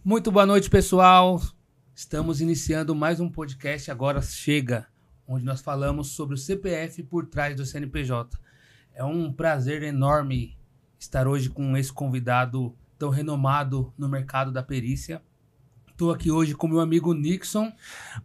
Muito boa noite, pessoal. Estamos iniciando mais um podcast Agora Chega, onde nós falamos sobre o CPF por trás do CNPJ. É um prazer enorme estar hoje com esse convidado tão renomado no mercado da perícia. Estou aqui hoje com meu amigo Nixon.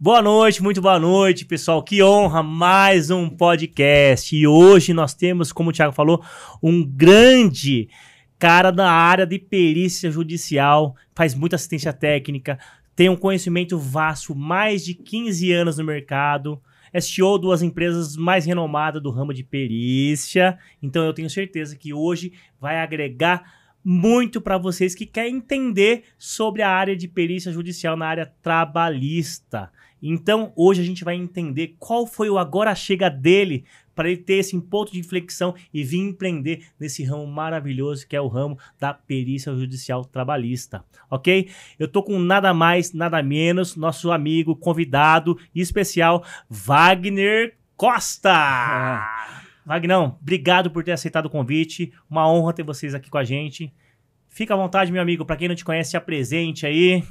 Boa noite, muito boa noite, pessoal. Que honra, mais um podcast. E hoje nós temos, como o Thiago falou, um grande cara da área de perícia judicial, faz muita assistência técnica, tem um conhecimento vasto, mais de 15 anos no mercado, é CEO de duas empresas mais renomadas do ramo de perícia. Então eu tenho certeza que hoje vai agregar muito para vocês que querem entender sobre a área de perícia judicial na área trabalhista. Então, hoje a gente vai entender qual foi o agora chega dele para ele ter esse ponto de inflexão e vir empreender nesse ramo maravilhoso que é o ramo da perícia judicial trabalhista, ok? Eu tô com nada mais, nada menos, nosso amigo, convidado especial, Wagner Costa. Wagnão, obrigado por ter aceitado o convite. Uma honra ter vocês aqui com a gente. Fica à vontade, meu amigo. Para quem não te conhece, se apresente aí.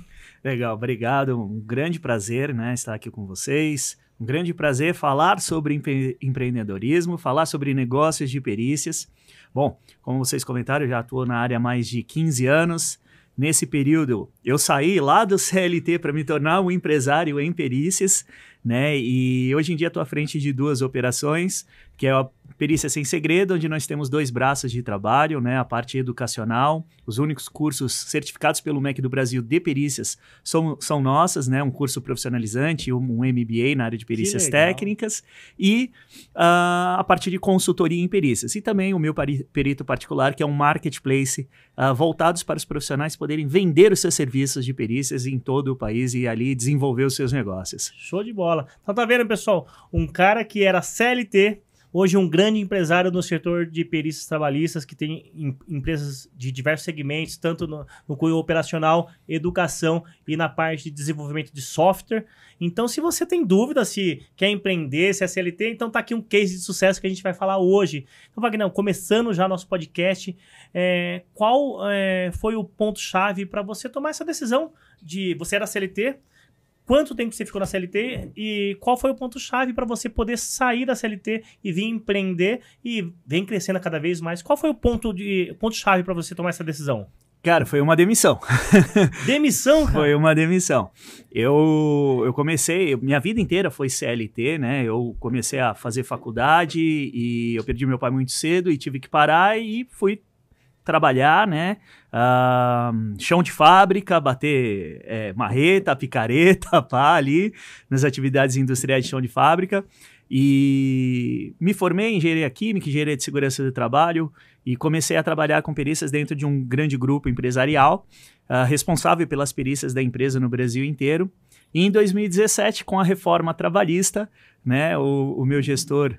Legal, obrigado. Um grande prazer, né, estar aqui com vocês. Um grande prazer falar sobre empreendedorismo, falar sobre negócios de perícias. Bom, como vocês comentaram, eu já atuo na área há mais de 15 anos. Nesse período, eu saí lá do CLT para me tornar um empresário em perícias, né? E hoje em dia estou à frente de duas operações, que é a Perícia Sem Segredo, onde nós temos dois braços de trabalho, né? A parte educacional, os únicos cursos certificados pelo MEC do Brasil de perícias são nossas, né? Um curso profissionalizante, um MBA na área de perícias técnicas e a parte de consultoria em perícias. E também o meu perito particular, que é um marketplace voltados para os profissionais poderem vender os seus serviços de perícias em todo o país e ali desenvolver os seus negócios. Show de bola. Então tá vendo, pessoal? Um cara que era CLT, hoje um grande empresário no setor de perícias trabalhistas, que tem empresas de diversos segmentos, tanto no cunho operacional, educação e na parte de desenvolvimento de software. Então, se você tem dúvida se quer empreender, se é CLT, então tá aqui um case de sucesso que a gente vai falar hoje. Então, Wagner, começando já nosso podcast, qual foi o ponto-chave para você tomar essa decisão de... Você era CLT, quanto tempo você ficou na CLT e qual foi o ponto-chave para você sair da CLT e vir empreender e vem crescendo cada vez mais? Qual foi o ponto-chave para você tomar essa decisão? Cara, foi uma demissão. Demissão, cara? Foi uma demissão. Eu comecei, minha vida inteira foi CLT, né? Eu comecei a fazer faculdade e eu perdi meu pai muito cedo e tive que parar e fui trabalhar, né? Chão de fábrica, bater marreta, picareta, pá, ali nas atividades industriais de chão de fábrica. E me formei em engenharia química, engenharia de segurança do trabalho e comecei a trabalhar com perícias dentro de um grande grupo empresarial, responsável pelas perícias da empresa no Brasil inteiro. E em 2017, com a reforma trabalhista, né, o meu gestor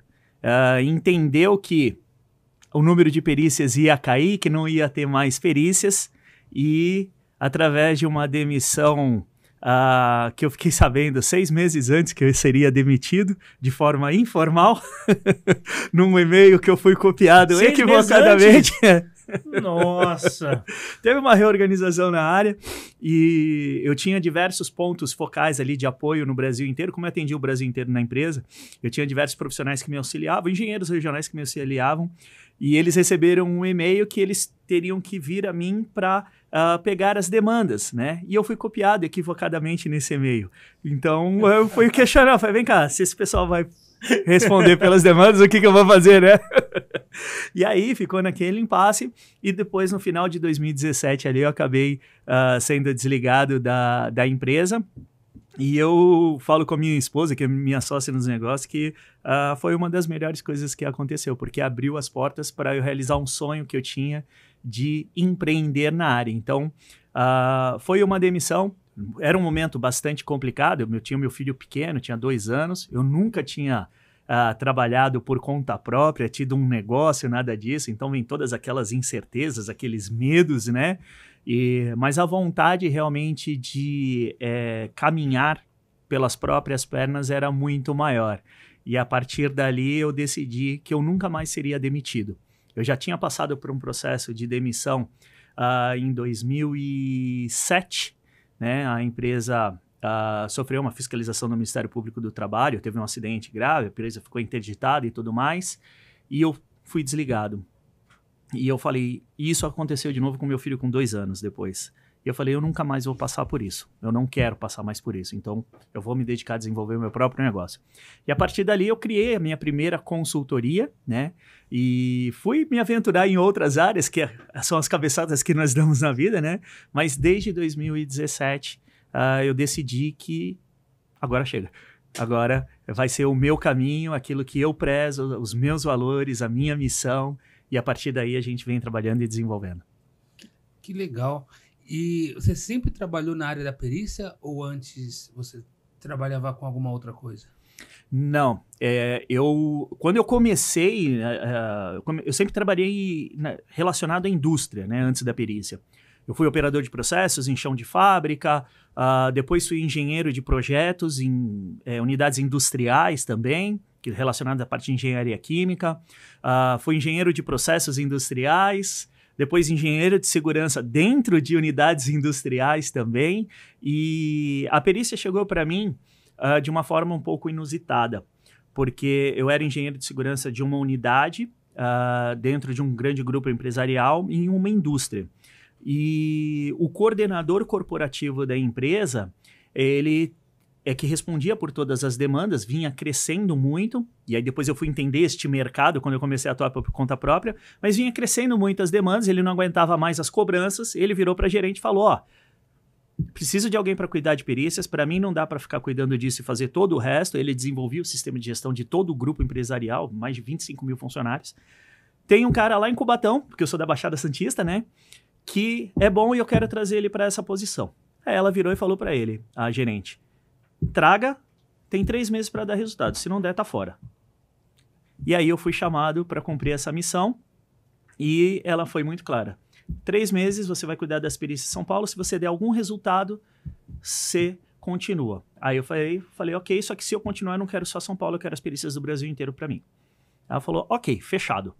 entendeu que o número de perícias ia cair, que não ia ter mais perícias, e através de uma demissão que eu fiquei sabendo 6 meses antes que eu seria demitido, de forma informal, num e-mail que eu fui copiado equivocadamente. Nossa! Teve uma reorganização na área e eu tinha diversos pontos focais ali de apoio no Brasil inteiro. Como eu atendi o Brasil inteiro na empresa, eu tinha diversos profissionais que me auxiliavam, engenheiros regionais que me auxiliavam, e eles receberam um e-mail que eles teriam que vir a mim para pegar as demandas, né? E eu fui copiado equivocadamente nesse e-mail. Então eu fui questionar, falei, vem cá, se esse pessoal vai responder pelas demandas, o que eu vou fazer, né? E aí ficou naquele impasse e depois no final de 2017 ali eu acabei sendo desligado da empresa. E eu falo com a minha esposa, que é minha sócia nos negócios, que foi uma das melhores coisas que aconteceu, porque abriu as portas para eu realizar um sonho que eu tinha de empreender na área. Então, foi uma demissão, era um momento bastante complicado, eu tinha meu filho pequeno, tinha 2 anos, eu nunca tinha trabalhado por conta própria, tido um negócio, nada disso, então vem todas aquelas incertezas, aqueles medos, né? Mas a vontade realmente de caminhar pelas próprias pernas era muito maior. E a partir dali eu decidi que eu nunca mais seria demitido. Eu já tinha passado por um processo de demissão em 2007, né? A empresa sofreu uma fiscalização do Ministério Público do Trabalho, teve um acidente grave, a empresa ficou interditada e tudo mais, e eu fui desligado. E eu falei, isso aconteceu de novo com meu filho com 2 anos depois. E eu falei, eu nunca mais vou passar por isso. Eu não quero passar mais por isso. Então, eu vou me dedicar a desenvolver o meu próprio negócio. E a partir dali, eu criei a minha primeira consultoria, né? E fui me aventurar em outras áreas, que são as cabeçadas que nós damos na vida, né? Mas desde 2017, eu decidi que agora chega. Agora vai ser o meu caminho, aquilo que eu prezo, os meus valores, a minha missão. E a partir daí, a gente vem trabalhando e desenvolvendo. Que legal. E você sempre trabalhou na área da perícia ou antes você trabalhava com alguma outra coisa? Não, quando eu comecei, eu sempre trabalhei relacionado à indústria, né, antes da perícia. Eu fui operador de processos em chão de fábrica, depois fui engenheiro de projetos em unidades industriais também, relacionado à parte de engenharia química. Fui engenheiro de processos industriais, depois engenheiro de segurança dentro de unidades industriais também. E a perícia chegou para mim de uma forma um pouco inusitada, porque eu era engenheiro de segurança de uma unidade dentro de um grande grupo empresarial em uma indústria. E o coordenador corporativo da empresa, ele que respondia por todas as demandas, vinha crescendo muito, e aí depois eu fui entender este mercado quando eu comecei a atuar por conta própria, mas vinha crescendo muito as demandas, ele não aguentava mais as cobranças, ele virou para a gerente e falou, preciso de alguém para cuidar de perícias, para mim não dá para ficar cuidando disso e fazer todo o resto. Ele desenvolveu o sistema de gestão de todo o grupo empresarial, mais de 25 mil funcionários. Tem um cara lá em Cubatão, porque eu sou da Baixada Santista, né, que é bom e eu quero trazer ele para essa posição. Aí ela virou e falou para ele, a gerente, traga, tem 3 meses para dar resultado, se não der, tá fora. E aí eu fui chamado para cumprir essa missão e ela foi muito clara. 3 meses você vai cuidar das perícias em São Paulo, se você der algum resultado, você continua. Aí eu falei, ok, só que se eu continuar eu não quero só São Paulo, eu quero as perícias do Brasil inteiro para mim. Ela falou, ok, fechado.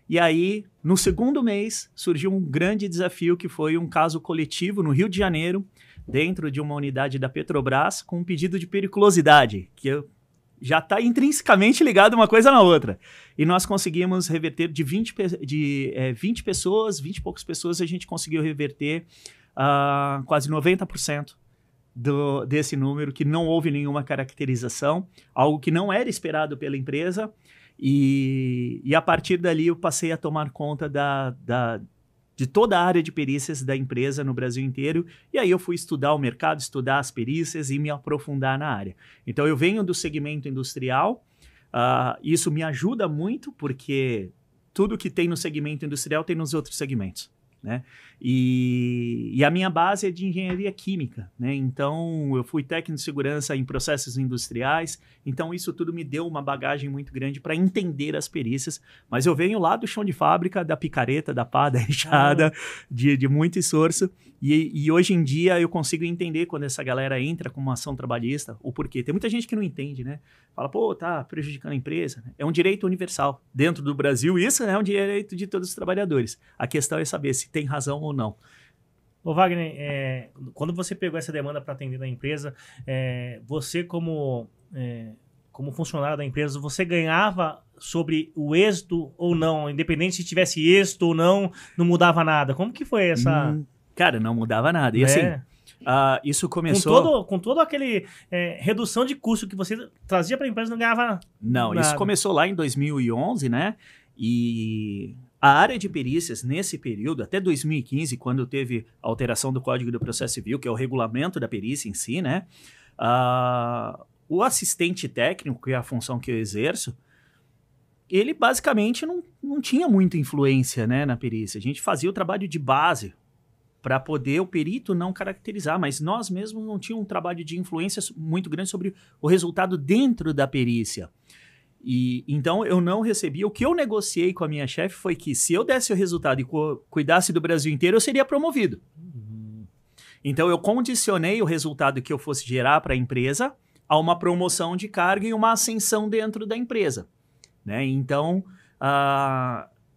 E aí, no segundo mês, surgiu um grande desafio que foi um caso coletivo no Rio de Janeiro, dentro de uma unidade da Petrobras, com um pedido de periculosidade, que já está intrinsecamente ligado uma coisa na outra. E nós conseguimos reverter de 20 pessoas, 20 e poucas pessoas, a gente conseguiu reverter quase 90% desse número, que não houve nenhuma caracterização, algo que não era esperado pela empresa. E a partir dali eu passei a tomar conta de toda a área de perícias da empresa no Brasil inteiro, e aí eu fui estudar o mercado, estudar as perícias e me aprofundar na área. Então eu venho do segmento industrial, isso me ajuda muito, porque tudo que tem no segmento industrial tem nos outros segmentos, né? E a minha base é de engenharia química, né? Então eu fui técnico de segurança em processos industriais, então isso tudo me deu uma bagagem muito grande para entender as perícias, mas eu venho lá do chão de fábrica, da picareta, da pá, da enxada, de muito esforço, e hoje em dia eu consigo entender quando essa galera entra com uma ação trabalhista, o porquê. Tem muita gente que não entende, né? Fala, pô, tá prejudicando a empresa, né? É um direito universal dentro do Brasil, isso é um direito de todos os trabalhadores. A questão é saber se tem razão ou não. Ô Wagner, quando você pegou essa demanda para atender na empresa, você como funcionário da empresa, você ganhava sobre o êxito ou não? Independente se tivesse êxito ou não, não mudava nada. Como que foi essa... Cara, não mudava nada. E assim, isso começou... Com todo aquele redução de custo que você trazia para a empresa, não ganhava nada. Isso começou lá em 2011, né? E... a área de perícias, nesse período, até 2015, quando teve a alteração do Código do Processo Civil, que é o regulamento da perícia em si, né? O assistente técnico, que é a função que eu exerço, ele basicamente não tinha muita influência, né, na perícia. A gente fazia o trabalho de base para poder o perito não caracterizar, mas nós mesmos não tínhamos um trabalho de influência muito grande sobre o resultado dentro da perícia. E então eu não recebi. O que eu negociei com a minha chefe foi que se eu desse o resultado e cuidasse do Brasil inteiro, eu seria promovido. Então eu condicionei o resultado que eu fosse gerar para a empresa a uma promoção de cargo e uma ascensão dentro da empresa, né? Então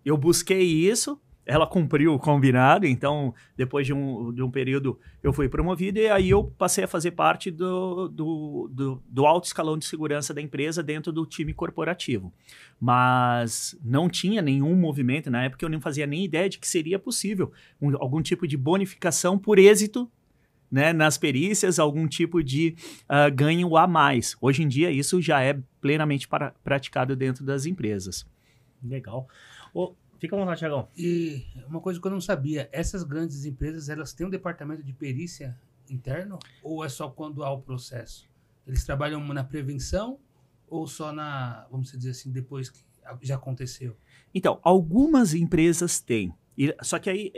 eu busquei isso ela cumpriu o combinado, então depois de um período eu fui promovido e aí eu passei a fazer parte do alto escalão de segurança da empresa dentro do time corporativo. Mas não tinha nenhum movimento, na época eu não fazia nem ideia de que seria possível algum tipo de bonificação por êxito, né, nas perícias, algum tipo de ganho a mais. Hoje em dia isso já é plenamente praticado dentro das empresas. Legal. Fica à vontade, Thiagão. E uma coisa que eu não sabia, essas grandes empresas, elas têm um departamento de perícia interno ou é só quando há o processo? Eles trabalham na prevenção ou só na, vamos dizer assim, depois que já aconteceu? Então, algumas empresas têm, só que aí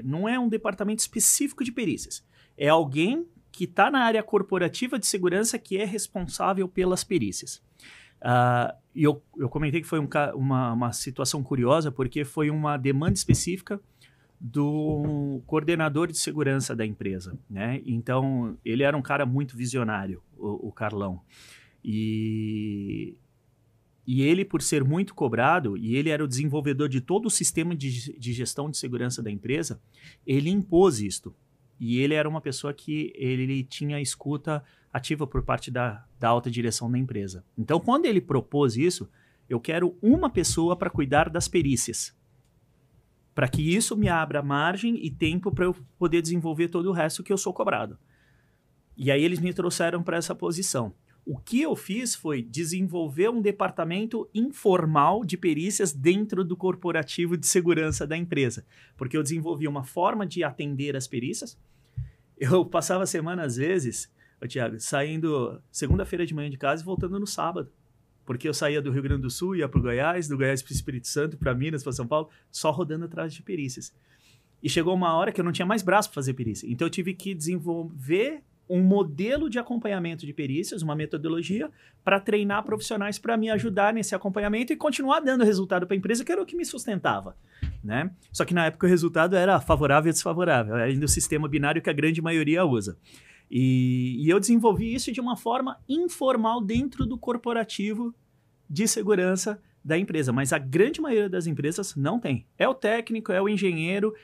não é um departamento específico de perícias, é alguém que está na área corporativa de segurança que é responsável pelas perícias. E eu comentei que foi uma situação curiosa, porque foi uma demanda específica do coordenador de segurança da empresa, né? Então, ele era um cara muito visionário, o Carlão. E ele, por ser muito cobrado, e ele era o desenvolvedor de todo o sistema de gestão de segurança da empresa, ele impôs isto. E ele era uma pessoa que ele tinha escuta ativa por parte da alta direção da empresa. Então, quando ele propôs isso, eu quero uma pessoa para cuidar das perícias, para que isso me abra margem e tempo para eu poder desenvolver todo o resto que eu sou cobrado. E aí eles me trouxeram para essa posição. O que eu fiz foi desenvolver um departamento informal de perícias dentro do corporativo de segurança da empresa, porque eu desenvolvi uma forma de atender as perícias. Eu passava a semana, às vezes, Thiago, saindo segunda-feira de manhã de casa e voltando no sábado, porque eu saía do Rio Grande do Sul, ia para o Goiás, do Goiás para o Espírito Santo, para Minas, para São Paulo, só rodando atrás de perícias. E chegou uma hora que eu não tinha mais braço para fazer perícia, então eu tive que desenvolver um modelo de acompanhamento de perícias, uma metodologia, para treinar profissionais para me ajudar nesse acompanhamento e continuar dando resultado para a empresa, que era o que me sustentava, né? Só que na época o resultado era favorável e desfavorável, era ainda o sistema binário que a grande maioria usa. E eu desenvolvi isso de uma forma informal dentro do corporativo de segurança da empresa, mas a grande maioria das empresas não tem. É o técnico, é o engenheiro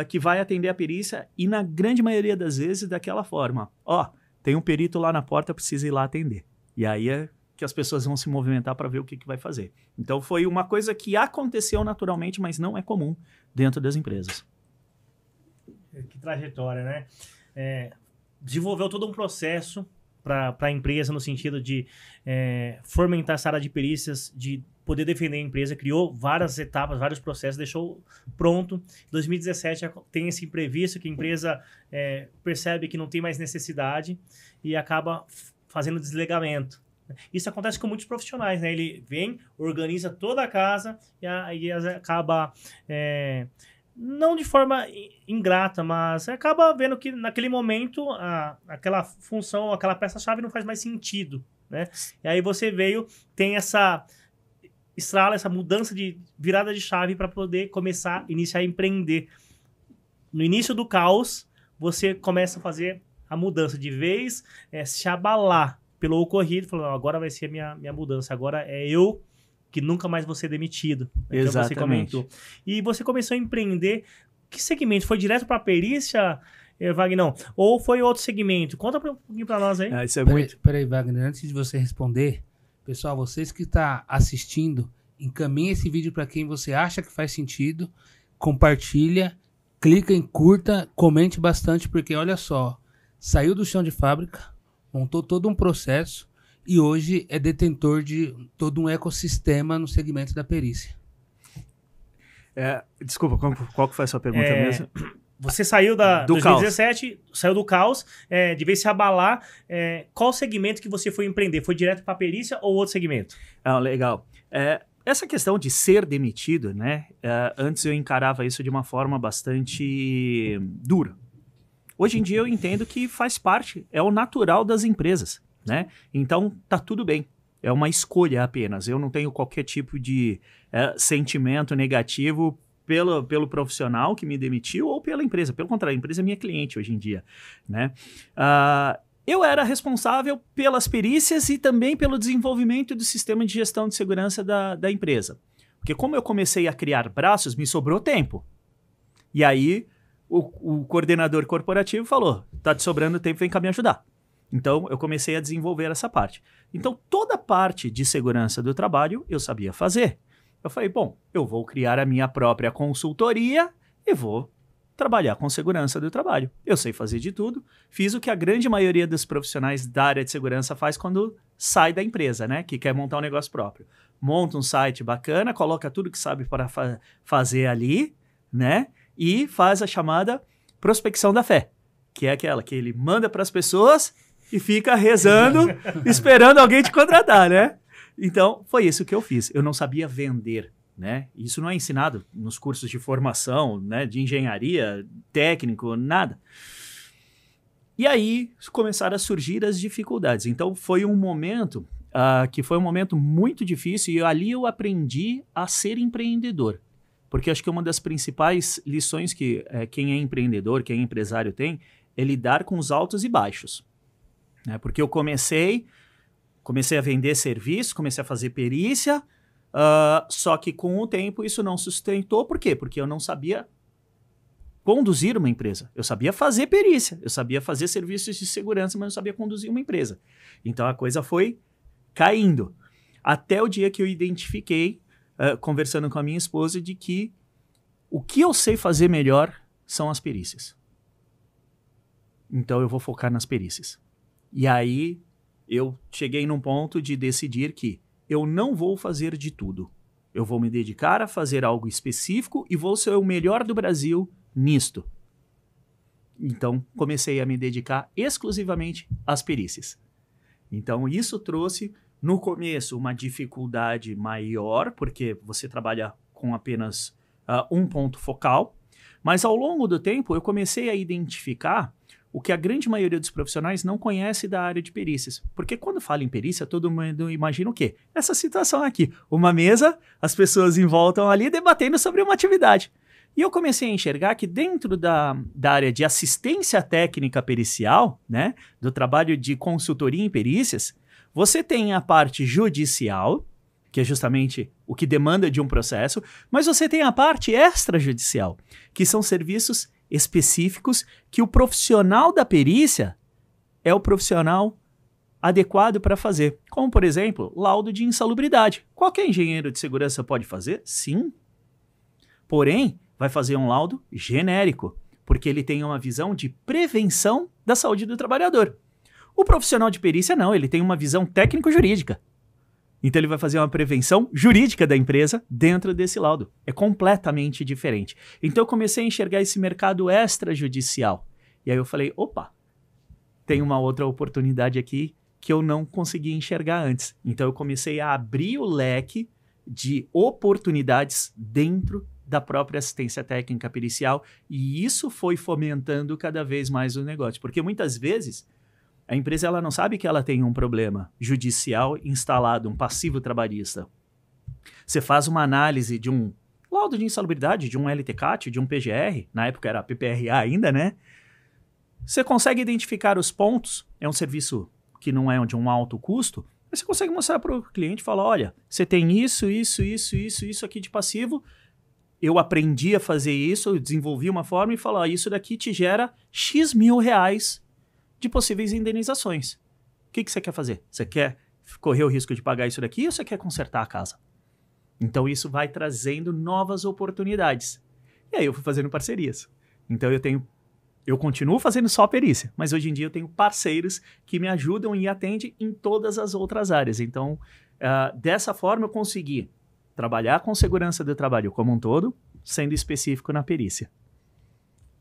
que vai atender a perícia e na grande maioria das vezes daquela forma. Tem um perito lá na porta, precisa ir lá atender. E aí é que as pessoas vão se movimentar para ver o que vai fazer. Então foi uma coisa que aconteceu naturalmente, mas não é comum dentro das empresas. Que trajetória, né? Desenvolveu todo um processo para a empresa no sentido de fomentar essa área de perícias, de poder defender a empresa, criou várias etapas, vários processos, deixou pronto. Em 2017 tem esse imprevisto que a empresa percebe que não tem mais necessidade e acaba fazendo desligamento. Isso acontece com muitos profissionais, né? Ele vem, organiza toda a casa e aí acaba... não de forma ingrata, mas acaba vendo que naquele momento aquela função, aquela peça-chave não faz mais sentido, né? E aí você tem essa mudança de virada de chave para poder iniciar a empreender. No início do caos, você começa a fazer a mudança de vez, se abalar pelo ocorrido, falando, agora vai ser a minha mudança, agora é eu que nunca mais vou ser demitido. Exatamente. Você comentou. E você começou a empreender. Que segmento? Foi direto para a perícia, Wagner? Ou foi outro segmento? Conta um pouquinho para nós aí. Isso é muito... Peraí, Wagner, antes de você responder, pessoal, vocês que estão assistindo, encaminhe esse vídeo para quem você acha que faz sentido, compartilha, clica em curta, comente bastante, porque olha só, saiu do chão de fábrica, montou todo um processo, e hoje é detentor de todo um ecossistema no segmento da perícia. Desculpa, qual que foi a sua pergunta mesmo? Você saiu do 2017, caos. Saiu do caos, de vez se abalar. Qual segmento que você foi empreender? Foi direto para a perícia ou outro segmento? Legal. Essa questão de ser demitido, né? Antes eu encarava isso de uma forma bastante dura. Hoje em dia eu entendo que faz parte, é o natural das empresas. Né? Então, tá tudo bem. É uma escolha apenas. Eu não tenho qualquer tipo de sentimento negativo pelo profissional que me demitiu ou pela empresa. Pelo contrário, a empresa é minha cliente hoje em dia. Né? Eu era responsável pelas perícias e também pelo desenvolvimento do sistema de gestão de segurança da empresa. Porque como eu comecei a criar braços, me sobrou tempo. E aí o coordenador corporativo falou, tá te sobrando tempo, vem cá me ajudar. Então eu comecei a desenvolver essa parte. Então toda a parte de segurança do trabalho eu sabia fazer. Eu falei, bom, eu vou criar a minha própria consultoria e vou trabalhar com segurança do trabalho. Eu sei fazer de tudo, fiz o que a grande maioria dos profissionais da área de segurança faz quando sai da empresa, né? Que quer montar um negócio próprio. Monta um site bacana, coloca tudo que sabe para fazer ali, né? E faz a chamada prospecção da fé, que é aquela que ele manda para as pessoas e fica rezando, esperando alguém te contratar, né? Então, foi isso que eu fiz. Eu não sabia vender, né? Isso não é ensinado nos cursos de formação, né? De engenharia, técnico, nada. E aí, começaram a surgir as dificuldades. Então, foi um momento que foi um momento muito difícil e ali eu aprendi a ser empreendedor. Porque acho que uma das principais lições que quem é empreendedor, quem é empresário tem, é lidar com os altos e baixos. Né? Porque eu comecei a vender serviço, comecei a fazer perícia, só que com o tempo isso não sustentou. Por quê? Porque eu não sabia conduzir uma empresa. Eu sabia fazer perícia, eu sabia fazer serviços de segurança, mas não sabia conduzir uma empresa. Então a coisa foi caindo. Até o dia que eu identifiquei, conversando com a minha esposa, de que o que eu sei fazer melhor são as perícias. Então eu vou focar nas perícias. E aí eu cheguei num ponto de decidir que eu não vou fazer de tudo. Eu vou me dedicar a fazer algo específico e vou ser o melhor do Brasil nisto. Então, comecei a me dedicar exclusivamente às perícias. Então, isso trouxe, no começo, uma dificuldade maior, porque você trabalha com apenas um ponto focal, mas ao longo do tempo eu comecei a identificar o que a grande maioria dos profissionais não conhece da área de perícias. Porque quando fala em perícia, todo mundo imagina o quê? Essa situação aqui. Uma mesa, as pessoas em volta ali debatendo sobre uma atividade. E eu comecei a enxergar que dentro da área de assistência técnica pericial, né, do trabalho de consultoria em perícias, você tem a parte judicial, que é justamente o que demanda de um processo, mas você tem a parte extrajudicial, que são serviços específicos que o profissional da perícia é o profissional adequado para fazer. Como, por exemplo, laudo de insalubridade. Qualquer engenheiro de segurança pode fazer? Sim. Porém, vai fazer um laudo genérico, porque ele tem uma visão de prevenção da saúde do trabalhador. O profissional de perícia não, ele tem uma visão técnico-jurídica. Então ele vai fazer uma prevenção jurídica da empresa dentro desse laudo. É completamente diferente. Então eu comecei a enxergar esse mercado extrajudicial. E aí eu falei, opa, tem uma outra oportunidade aqui que eu não conseguia enxergar antes. Então eu comecei a abrir o leque de oportunidades dentro da própria assistência técnica pericial, e isso foi fomentando cada vez mais o negócio. Porque muitas vezes a empresa ela não sabe que ela tem um problema judicial instalado, um passivo trabalhista. Você faz uma análise de um laudo de insalubridade, de um LTCAT, de um PGR, na época era PPRA ainda, né? Você consegue identificar os pontos, é um serviço que não é de um alto custo, mas você consegue mostrar para o cliente e falar, olha, você tem isso aqui de passivo, eu aprendi a fazer isso, eu desenvolvi uma forma e falar, isso daqui te gera X mil reais de possíveis indenizações. O que você quer fazer? Você quer correr o risco de pagar isso daqui ou você quer consertar a casa? Então isso vai trazendo novas oportunidades. E aí eu fui fazendo parcerias. Então eu continuo fazendo só perícia, mas hoje em dia eu tenho parceiros que me ajudam e atendem em todas as outras áreas. Então, dessa forma eu consegui trabalhar com segurança do trabalho como um todo, sendo específico na perícia.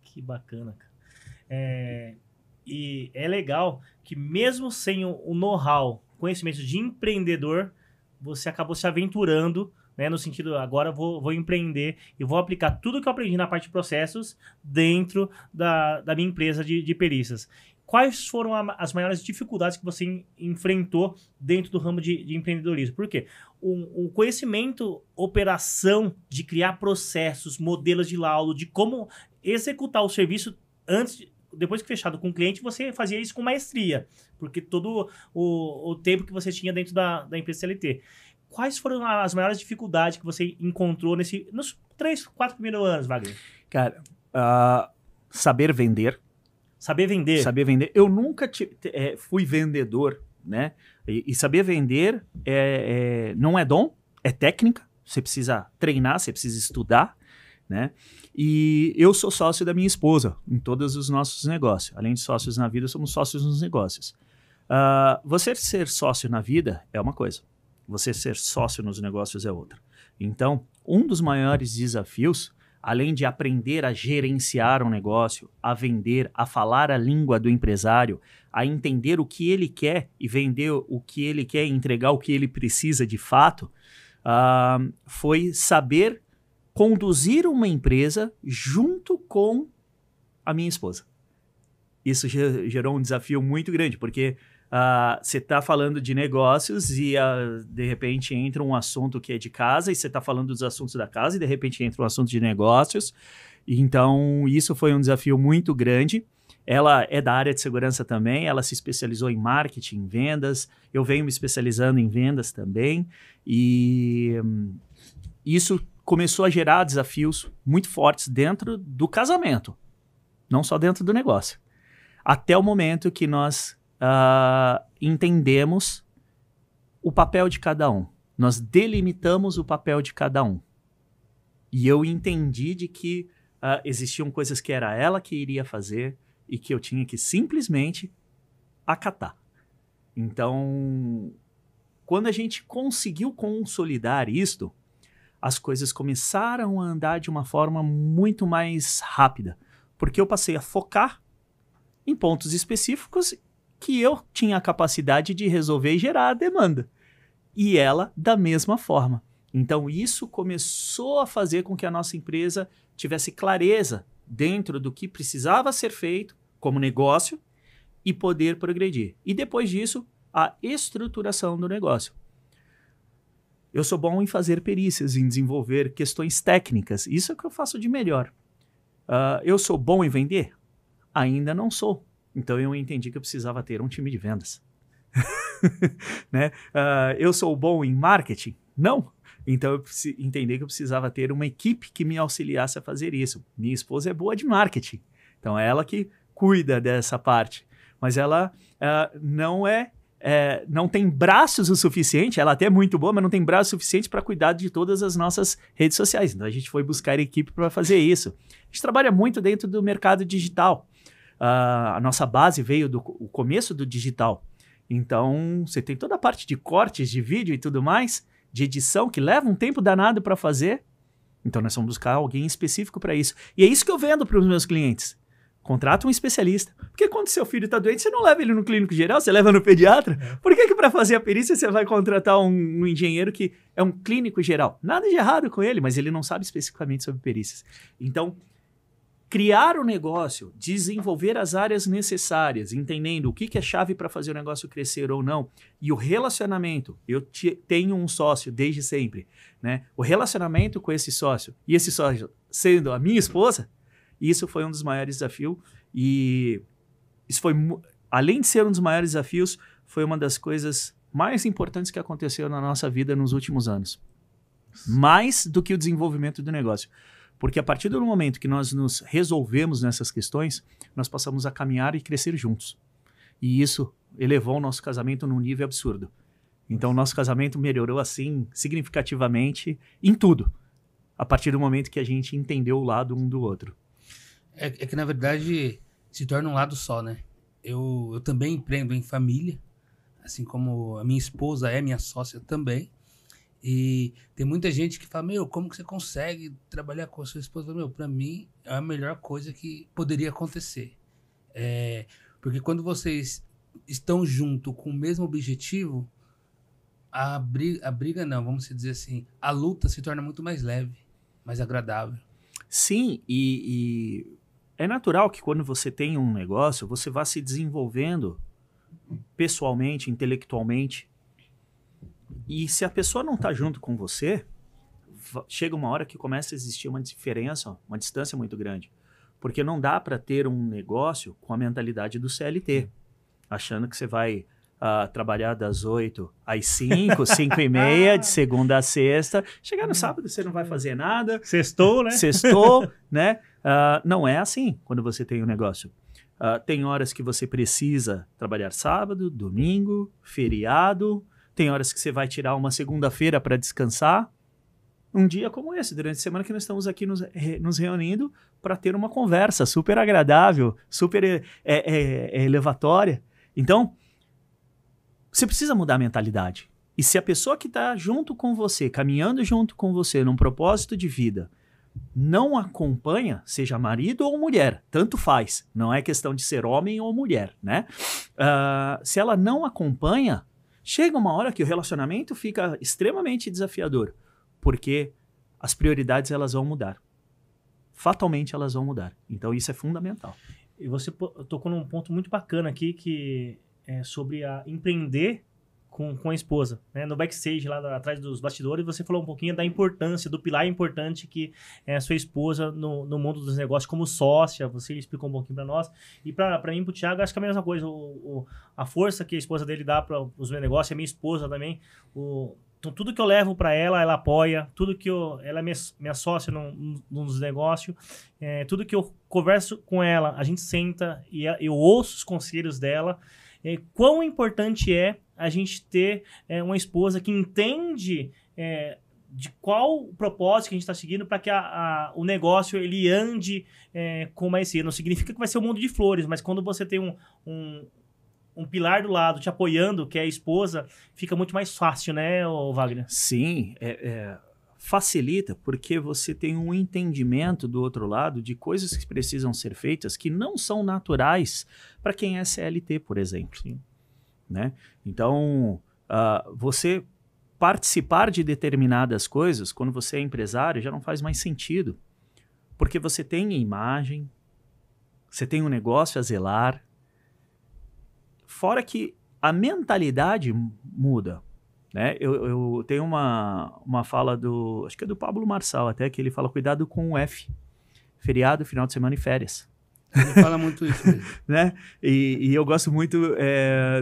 Que bacana, cara. E é legal que mesmo sem o know-how, conhecimento de empreendedor, você acabou se aventurando, né, no sentido, agora vou empreender e vou aplicar tudo que eu aprendi na parte de processos dentro da minha empresa de perícias. Quais foram as maiores dificuldades que você enfrentou dentro do ramo de empreendedorismo? Por quê? O conhecimento, operação de criar processos, modelos de laudo, de como executar o serviço depois que fechado com o cliente, você fazia isso com maestria, porque todo o tempo que você tinha dentro da empresa CLT. quais foram as maiores dificuldades que você encontrou nos 3, 4 primeiros anos, Wagner? Cara, saber vender. Saber vender. Saber vender. Eu nunca fui vendedor, né? E saber vender não é dom, é técnica. Você precisa treinar, você precisa estudar, né? E eu sou sócio da minha esposa em todos os nossos negócios. Além de sócios na vida, somos sócios nos negócios. Você ser sócio na vida é uma coisa. Você ser sócio nos negócios é outra. Então, um dos maiores desafios, além de aprender a gerenciar um negócio, a vender, a falar a língua do empresário, a entender o que ele quer e vender o que ele quer e entregar o que ele precisa de fato, foi saber conduzir uma empresa junto com a minha esposa. Isso gerou um desafio muito grande, porque você está falando de negócios e de repente entra um assunto que é de casa e você está falando dos assuntos da casa e de repente entra um assunto de negócios. Então, isso foi um desafio muito grande. Ela é da área de segurança também, ela se especializou em marketing, em vendas. Eu venho me especializando em vendas também. E isso começou a gerar desafios muito fortes dentro do casamento, não só dentro do negócio. Até o momento que nós entendemos o papel de cada um. Nós delimitamos o papel de cada um. E eu entendi de que existiam coisas que era ela que iria fazer e que eu tinha que simplesmente acatar. Então, quando a gente conseguiu consolidar isto, as coisas começaram a andar de uma forma muito mais rápida, porque eu passei a focar em pontos específicos que eu tinha a capacidade de resolver e gerar a demanda. E ela da mesma forma. Então, isso começou a fazer com que a nossa empresa tivesse clareza dentro do que precisava ser feito como negócio e poder progredir. E depois disso, a estruturação do negócio. Eu sou bom em fazer perícias, em desenvolver questões técnicas. Isso é o que eu faço de melhor. Eu sou bom em vender? Ainda não sou. Então, eu entendi que eu precisava ter um time de vendas. Né? Eu sou bom em marketing? Não. Então, eu entendi que eu precisava ter uma equipe que me auxiliasse a fazer isso. Minha esposa é boa de marketing. Então, é ela que cuida dessa parte. Mas ela não tem braços o suficiente, ela até é muito boa, mas não tem braço suficiente para cuidar de todas as nossas redes sociais. Então, a gente foi buscar equipe para fazer isso. A gente trabalha muito dentro do mercado digital. A nossa base veio do começo do digital. Então, você tem toda a parte de cortes de vídeo e tudo mais, de edição, que leva um tempo danado para fazer. Então, nós vamos buscar alguém específico para isso. E é isso que eu vendo para os meus clientes. Contrata um especialista. Porque quando seu filho está doente, você não leva ele no clínico geral, você leva no pediatra. Por que para fazer a perícia você vai contratar um engenheiro que é um clínico geral? Nada de errado com ele, mas ele não sabe especificamente sobre perícias. Então, criar o negócio, desenvolver as áreas necessárias, entendendo o que é chave para fazer o negócio crescer ou não, e o relacionamento. Eu tenho um sócio desde sempre, né? O relacionamento com esse sócio, e esse sócio sendo a minha esposa, isso foi um dos maiores desafios, e isso foi, além de ser um dos maiores desafios, foi uma das coisas mais importantes que aconteceu na nossa vida nos últimos anos. Mais do que o desenvolvimento do negócio. Porque a partir do momento que nós nos resolvemos nessas questões, nós passamos a caminhar e crescer juntos. E isso elevou o nosso casamento num nível absurdo. Então, o nosso casamento melhorou assim, significativamente, em tudo. A partir do momento que a gente entendeu o lado um do outro. É que, na verdade, se torna um lado só, né? Eu também empreendo em família, assim como a minha esposa é minha sócia também. E tem muita gente que fala, como que você consegue trabalhar com a sua esposa? Pra mim, é a melhor coisa que poderia acontecer. Porque quando vocês estão juntos com o mesmo objetivo, a briga não, vamos dizer assim, a luta se torna muito mais leve, mais agradável. Sim, e é natural que quando você tem um negócio, você vá se desenvolvendo pessoalmente, intelectualmente. E se a pessoa não está junto com você, chega uma hora que começa a existir uma diferença, uma distância muito grande. Porque não dá para ter um negócio com a mentalidade do CLT, achando que você vai trabalhar das 8 às 5, 5h30, de segunda a sexta. Chegar no sábado, você não vai fazer nada. Sextou, né? Sextou, né? Não é assim quando você tem um negócio. Tem horas que você precisa trabalhar sábado, domingo, feriado. Tem horas que você vai tirar uma segunda-feira para descansar. Um dia como esse, durante a semana que nós estamos aqui nos reunindo para ter uma conversa super agradável, super elevatória. Então, você precisa mudar a mentalidade. E se a pessoa que está junto com você, caminhando junto com você num propósito de vida, não acompanha, seja marido ou mulher, tanto faz. Não é questão de ser homem ou mulher, né? Se ela não acompanha, chega uma hora que o relacionamento fica extremamente desafiador. Porque as prioridades elas vão mudar. Fatalmente elas vão mudar. Então isso é fundamental. E você tocou num ponto muito bacana aqui, que é sobre empreender com a esposa. Né? No backstage, lá atrás dos bastidores, você falou um pouquinho da importância, do pilar importante que é a sua esposa no mundo dos negócios como sócia. Você explicou um pouquinho para nós. E para mim, para o Thiago, acho que é a mesma coisa. A força que a esposa dele dá para os meus negócios, a minha esposa também, então, tudo que eu levo para ela, ela apoia. Tudo que ela é minha sócia nos negócios. Tudo que eu converso com ela, a gente senta e eu ouço os conselhos dela. Quão importante é a gente ter uma esposa que entende de qual o propósito que a gente está seguindo para que o negócio ele ande com maestria. Não significa que vai ser um mundo de flores, mas quando você tem um pilar do lado te apoiando, que é a esposa, fica muito mais fácil, né, Wagner? Sim, facilita, porque você tem um entendimento do outro lado de coisas que precisam ser feitas que não são naturais para quem é CLT, por exemplo. Sim. Né? Então, você participar de determinadas coisas, quando você é empresário, já não faz mais sentido, porque você tem imagem, você tem um negócio a zelar. Fora que a mentalidade muda, né? Eu tenho uma fala acho que é do Pablo Marçal até, que ele fala, cuidado com o F, feriado, final de semana e férias. Ele fala muito isso mesmo. Né? E eu gosto muito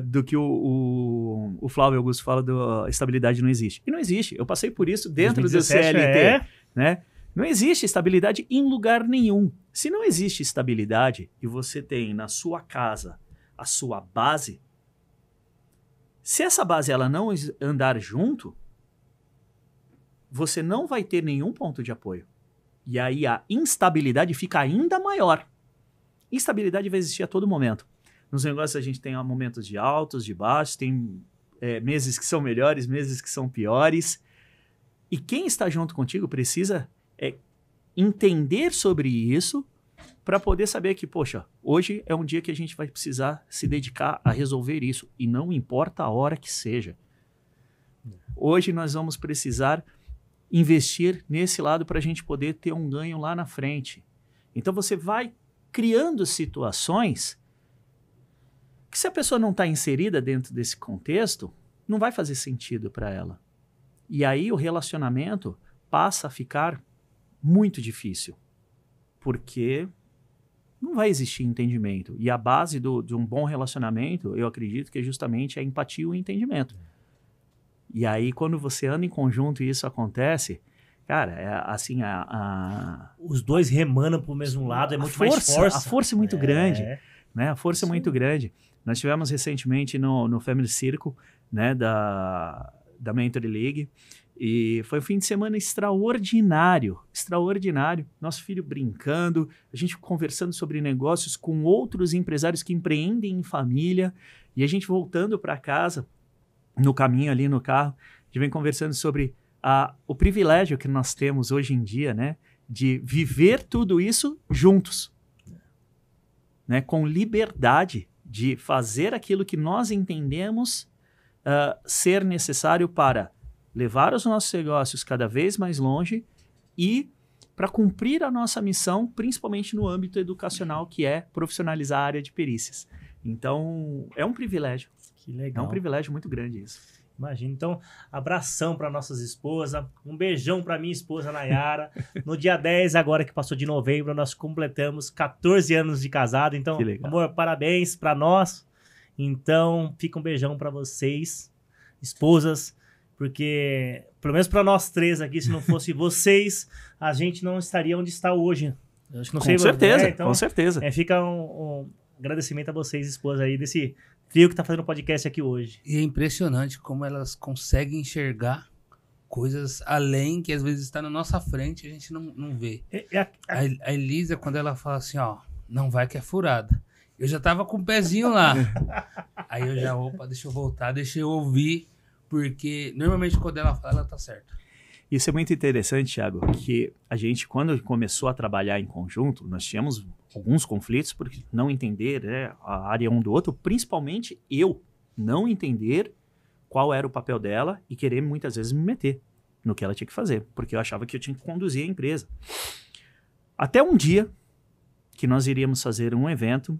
do que o Flávio Augusto fala do estabilidade não existe. E não existe, eu passei por isso dentro 2017, do CLT. Né? Não existe estabilidade em lugar nenhum. Se não existe estabilidade e você tem na sua casa a sua base, se essa base ela não andar junto, você não vai ter nenhum ponto de apoio. E aí a instabilidade fica ainda maior. Instabilidade vai existir a todo momento. Nos negócios a gente tem momentos de altos, de baixos, tem meses que são melhores, meses que são piores. E quem está junto contigo precisa entender sobre isso para poder saber que, poxa, hoje é um dia que a gente vai precisar se dedicar a resolver isso, e não importa a hora que seja. Hoje nós vamos precisar investir nesse lado para a gente poder ter um ganho lá na frente. Então você vai criando situações que, se a pessoa não está inserida dentro desse contexto, não vai fazer sentido para ela. E aí o relacionamento passa a ficar muito difícil, porque não vai existir entendimento. E a base de um bom relacionamento, eu acredito que é justamente a empatia e o entendimento. E aí, quando você anda em conjunto e isso acontece, cara, assim, os dois remando para o mesmo lado, é muito mais força. A força é muito grande, né? A força é muito grande. Nós tivemos recentemente no Family Circle, né, da Mentoring League, e foi um fim de semana extraordinário, extraordinário. Nosso filho brincando, a gente conversando sobre negócios com outros empresários que empreendem em família, e a gente voltando para casa, no caminho ali no carro, a gente vem conversando sobre o privilégio que nós temos hoje em dia, né, de viver tudo isso juntos, né, com liberdade de fazer aquilo que nós entendemos ser necessário para levar os nossos negócios cada vez mais longe e para cumprir a nossa missão, principalmente no âmbito educacional, que é profissionalizar a área de perícias. Então, é um privilégio. Que legal. É um privilégio muito grande isso. Imagina. Então, abração para nossas esposas, um beijão para minha esposa Nayara. No dia 10, agora que passou de novembro, nós completamos 14 anos de casado. Então, amor, parabéns para nós. Então, fica um beijão pra vocês, esposas, porque, pelo menos pra nós três aqui, se não fosse vocês, a gente não estaria onde está hoje. Eu acho que não Com sei, certeza, então, com certeza. fica um agradecimento a vocês, esposas, aí, desse trio que tá fazendo o podcast aqui hoje. E é impressionante como elas conseguem enxergar coisas além que às vezes está na nossa frente e a gente não vê. A Elisa, quando ela fala assim, ó, não vai que é furada. Eu já tava com o pezinho lá. Aí eu já, opa, deixa eu voltar, deixa eu ouvir, porque normalmente quando ela fala, ela tá certa. Isso é muito interessante, Thiago, que a gente, quando começou a trabalhar em conjunto, nós tínhamos alguns conflitos por não entender, né, a área um do outro, principalmente eu não entender qual era o papel dela e querer muitas vezes me meter no que ela tinha que fazer, porque eu achava que eu tinha que conduzir a empresa. Até um dia que nós iríamos fazer um evento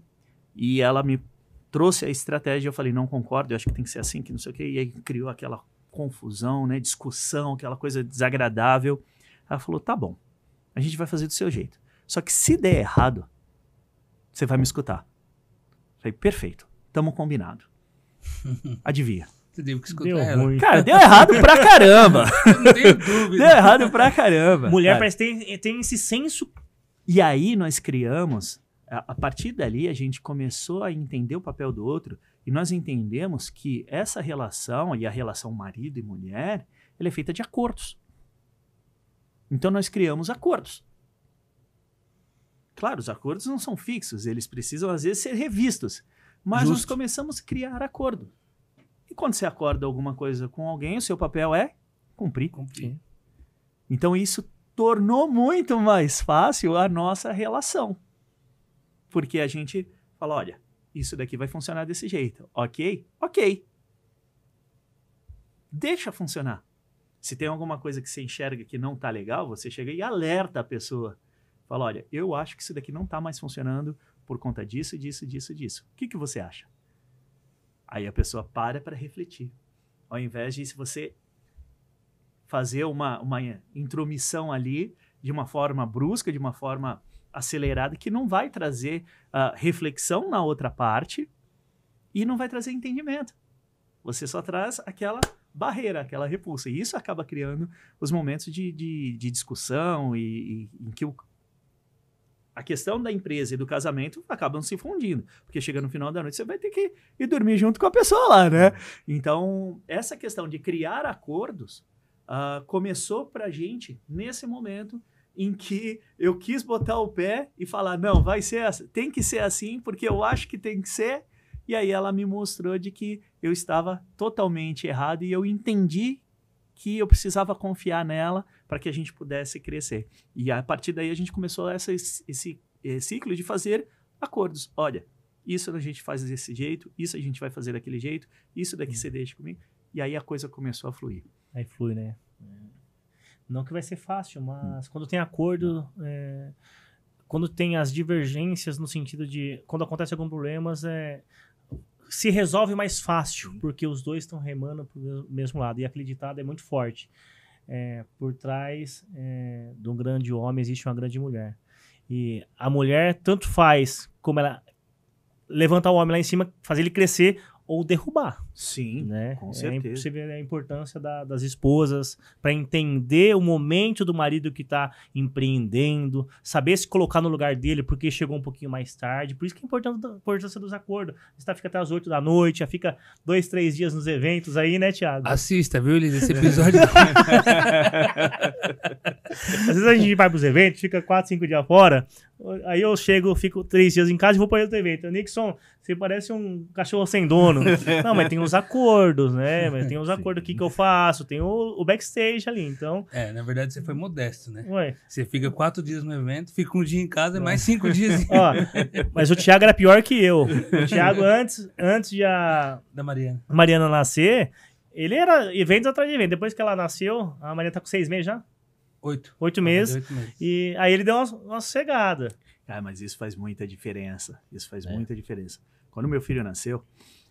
e ela me trouxe a estratégia, eu falei, não concordo, eu acho que tem que ser assim, que não sei o quê, e aí criou aquela confusão, né, discussão, aquela coisa desagradável. Ela falou, tá bom, a gente vai fazer do seu jeito. Só que se der errado, você vai me escutar. Eu falei, perfeito, tamo combinado. Adivinha? Você teve que escutar Deu ela. ruim. Cara, deu errado pra caramba. Não tenho dúvida. Deu errado pra caramba. Mulher cara. parece que tem esse senso. E aí nós criamos, a partir dali a gente começou a entender o papel do outro e nós entendemos que essa relação, e a relação marido e mulher, ela é feita de acordos. Então nós criamos acordos. Claro, os acordos não são fixos, eles precisam às vezes ser revistos, mas nós Justo. começamos a criar acordo. E quando você acorda alguma coisa com alguém, o seu papel é cumprir. Cumpri. Então isso tornou muito mais fácil a nossa relação. Porque a gente fala, olha, isso daqui vai funcionar desse jeito. Ok? Ok. Deixa funcionar. Se tem alguma coisa que você enxerga que não tá legal, você chega e alerta a pessoa. Fala, olha, eu acho que isso daqui não tá mais funcionando por conta disso, disso, disso, disso. O que você acha? Aí a pessoa para refletir. Ao invés de você fazer uma intromissão ali de uma forma brusca, de uma forma acelerada, que não vai trazer reflexão na outra parte e não vai trazer entendimento. Você só traz aquela barreira, aquela repulsa. E isso acaba criando os momentos de discussão e em que a questão da empresa e do casamento acabam se fundindo. Porque chega no final da noite, você vai ter que ir dormir junto com a pessoa lá, né? Então, essa questão de criar acordos começou pra gente nesse momento em que eu quis botar o pé e falar, não, vai ser assim, tem que ser assim, porque eu acho que tem que ser. E aí ela me mostrou de que eu estava totalmente errado e eu entendi que eu precisava confiar nela para que a gente pudesse crescer. E a partir daí a gente começou esse ciclo de fazer acordos. Olha, isso a gente faz desse jeito, isso a gente vai fazer daquele jeito, isso daqui você deixa comigo. E aí a coisa começou a fluir. Aí flui, né? Não que vai ser fácil, mas quando tem acordo, quando tem as divergências no sentido de, quando acontece algum problemas, se resolve mais fácil, porque os dois estão remando para o mesmo lado. E aquele ditado é muito forte. Por trás de um grande homem existe uma grande mulher. E a mulher tanto faz como ela levantar o homem lá em cima, fazer ele crescer ou derrubar. Sim, Né? com certeza. Você vê a importância das esposas para entender o momento do marido que está empreendendo, saber se colocar no lugar dele porque chegou um pouquinho mais tarde. Por isso que é a importância dos acordos. Você fica até as 8 da noite, já fica 2, 3 dias nos eventos aí, né, Thiago? Assista, viu, Liz? Esse episódio. Às vezes a gente vai pros eventos, fica 4, 5 dias fora. Aí eu chego, fico 3 dias em casa e vou para outro evento. Nixon, você parece um cachorro sem dono. Não, mas tem os acordos, né? Mas tem os acordos aqui que eu faço, tem o backstage ali, então... Na verdade você foi modesto, né? Ué. Você fica 4 dias no evento, fica um dia em casa e mais 5 dias Ó, mas o Thiago era pior que eu. O Thiago, antes de a da Mariana. Mariana nascer, ele era eventos atrás de evento. Depois que ela nasceu, a Mariana tá com 6 meses já? 8 meses. 8 meses. E aí ele deu uma sossegada. Mas isso faz muita diferença. Isso faz muita diferença. Quando meu filho nasceu,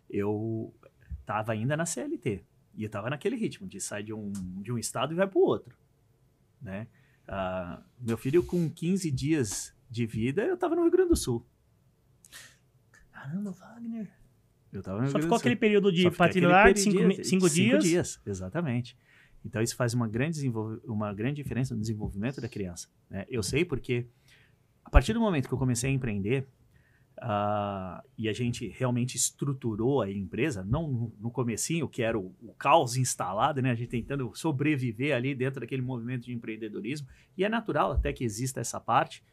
eu estava ainda na CLT. E eu estava naquele ritmo de sair de um estado e vai para o outro. Né? Meu filho, com 15 dias de vida, eu estava no Rio Grande do Sul. Caramba, Wagner. Eu tava no Rio Só Grande ficou do Sul. aquele período de Só fiquei patinoar de aquele período 5 dias. 5 dias, exatamente. Então isso faz uma grande diferença no desenvolvimento da criança, né? Eu sei porque a partir do momento que eu comecei a empreender, e a gente realmente estruturou a empresa, não no comecinho, que era o caos instalado, né? A gente tentando sobreviver ali dentro daquele movimento de empreendedorismo, e é natural até que exista essa parte,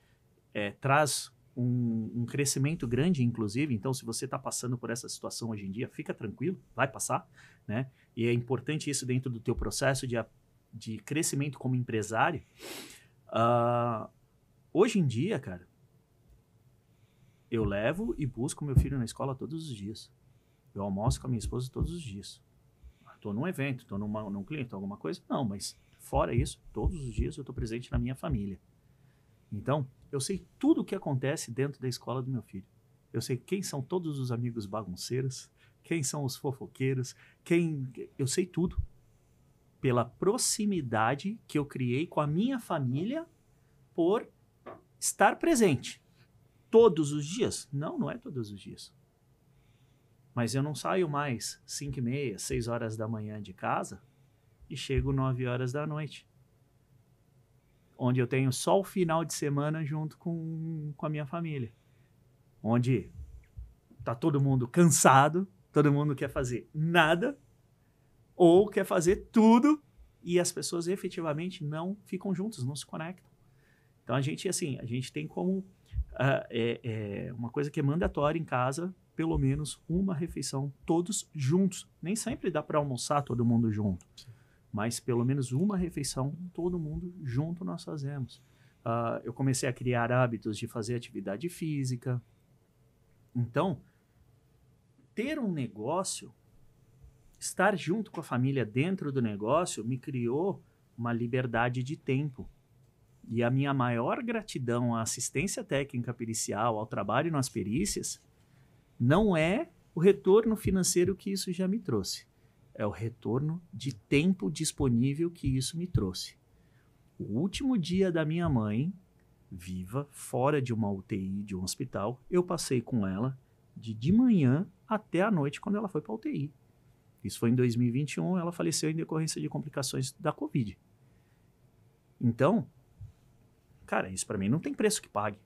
traz um crescimento grande, inclusive. Então, se você está passando por essa situação hoje em dia, fica tranquilo, vai passar, né? E é importante isso dentro do teu processo de crescimento como empresário. Hoje em dia, cara, eu levo e busco meu filho na escola todos os dias. Eu almoço com a minha esposa todos os dias. Estou num evento, estou num cliente, alguma coisa? Não, mas fora isso, todos os dias eu estou presente na minha família. Então, eu sei tudo o que acontece dentro da escola do meu filho. Eu sei quem são todos os amigos bagunceiros, quem são os fofoqueiros, eu sei tudo. Pela proximidade que eu criei com a minha família por estar presente. Todos os dias? Não é todos os dias. Mas eu não saio mais 5h30, 6 horas da manhã de casa e chego 9 horas da noite. Onde eu tenho só o final de semana junto com a minha família. Onde tá todo mundo cansado, todo mundo quer fazer nada ou quer fazer tudo e as pessoas efetivamente não ficam juntas, não se conectam. Então a gente tem como uma coisa que é mandatória em casa, pelo menos uma refeição, todos juntos. Nem sempre dá para almoçar todo mundo junto, mas pelo menos uma refeição, todo mundo junto nós fazemos. Eu comecei a criar hábitos de fazer atividade física. Então, ter um negócio, estar junto com a família dentro do negócio, me criou uma liberdade de tempo. E a minha maior gratidão à assistência técnica pericial, ao trabalho nas perícias, não é o retorno financeiro que isso já me trouxe. É o retorno de tempo disponível que isso me trouxe. O último dia da minha mãe, viva, fora de uma UTI, de um hospital, eu passei com ela de manhã até a noite quando ela foi para a UTI. Isso foi em 2021, ela faleceu em decorrência de complicações da Covid. Então, cara, isso para mim não tem preço que pague.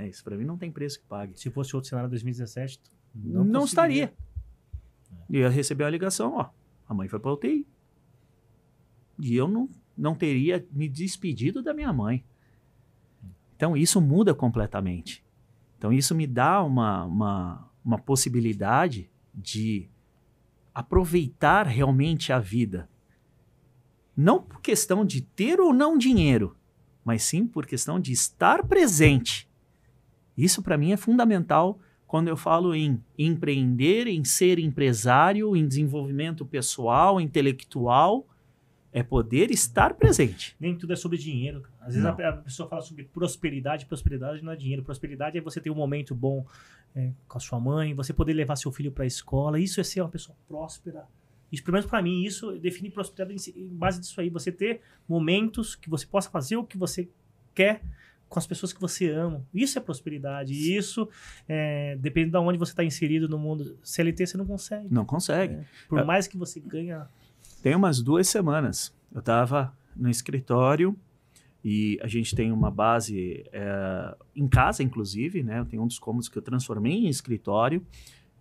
Isso para mim não tem preço que pague. Se fosse outro cenário 2017, não estaria. Ia receber a ligação, a mãe foi para UTI. E eu não teria me despedido da minha mãe. Então isso muda completamente. Então isso me dá uma possibilidade de aproveitar realmente a vida. Não por questão de ter ou não dinheiro, mas sim por questão de estar presente. Isso para mim é fundamental quando eu falo em empreender, em ser empresário, em desenvolvimento pessoal, intelectual, é poder estar presente. Nem tudo é sobre dinheiro. Às vezes a pessoa fala sobre prosperidade, prosperidade não é dinheiro. Prosperidade é você ter um momento bom com a sua mãe, você poder levar seu filho para a escola. Isso é ser uma pessoa próspera. Isso, pelo menos para mim, isso define prosperidade em base disso aí. Você ter momentos que você possa fazer o que você quer com as pessoas que você ama. Isso é prosperidade. E isso, depende de onde você está inserido no mundo. CLT você não consegue. Não consegue. Por mais que você ganhe... Tem umas 2 semanas, eu estava no escritório e a gente tem uma base em casa, inclusive, né? Eu tenho um dos cômodos que eu transformei em escritório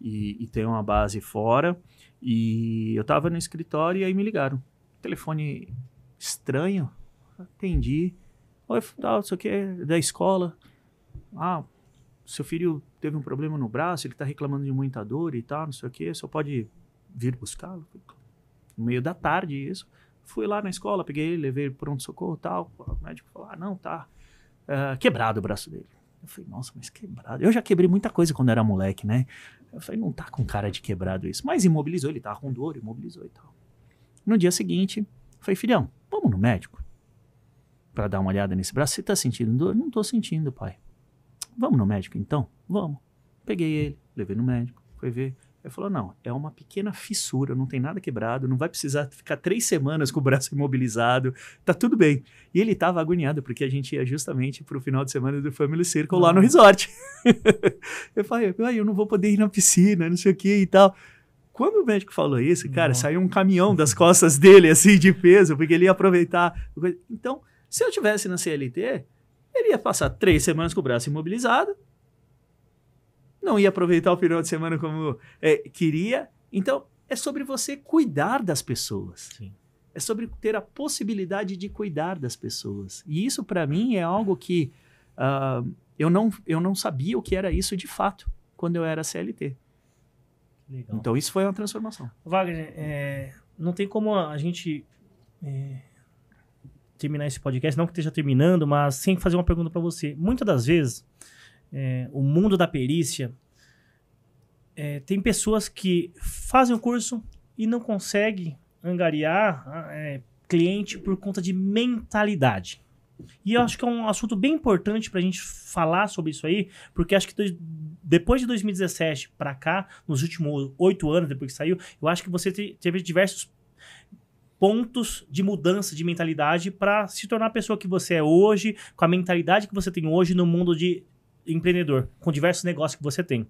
e tem uma base fora. E eu estava no escritório e aí me ligaram. Telefone estranho, atendi. Oi, não sei o que, da escola. Seu filho teve um problema no braço, ele está reclamando de muita dor e tal, não sei o que, só pode vir buscá-lo? No meio da tarde, isso. Fui lá na escola, peguei ele, levei ele pronto-socorro e tal. O médico falou, não, tá quebrado o braço dele. Eu falei, nossa, mas quebrado. Eu já quebrei muita coisa quando era moleque, né? Eu falei, não tá com cara de quebrado isso. Mas imobilizou, ele tava com dor, imobilizou e tal. No dia seguinte, eu falei, filhão, vamos no médico pra dar uma olhada nesse braço. Você tá sentindo dor? Não tô sentindo, pai. Vamos no médico então? Vamos. Peguei ele, levei no médico, foi ver. Ele falou, não, é uma pequena fissura, não tem nada quebrado, não vai precisar ficar 3 semanas com o braço imobilizado, tá tudo bem. E ele tava agoniado, porque a gente ia justamente pro final de semana do Family Circle lá no resort. Eu falei, eu não vou poder ir na piscina, não sei o que e tal. Quando o médico falou isso, cara, saiu um caminhão das costas dele, assim, de peso, porque ele ia aproveitar. Então, se eu tivesse na CLT, ele ia passar 3 semanas com o braço imobilizado, não ia aproveitar o final de semana como queria. Então, é sobre você cuidar das pessoas. Sim. É sobre ter a possibilidade de cuidar das pessoas. E isso, para mim, é algo que eu não sabia o que era isso de fato, quando eu era CLT. Legal. Então, isso foi uma transformação. Wagner, não tem como a gente terminar esse podcast, não que esteja terminando, mas sem fazer uma pergunta para você. Muitas das vezes, o mundo da perícia, tem pessoas que fazem o curso e não conseguem angariar cliente por conta de mentalidade. E eu acho que é um assunto bem importante para a gente falar sobre isso aí, porque acho que depois de 2017 para cá, nos últimos 8 anos, depois que saiu, eu acho que você teve diversos pontos de mudança de mentalidade para se tornar a pessoa que você é hoje, com a mentalidade que você tem hoje no mundo de empreendedor, com diversos negócios que você tem.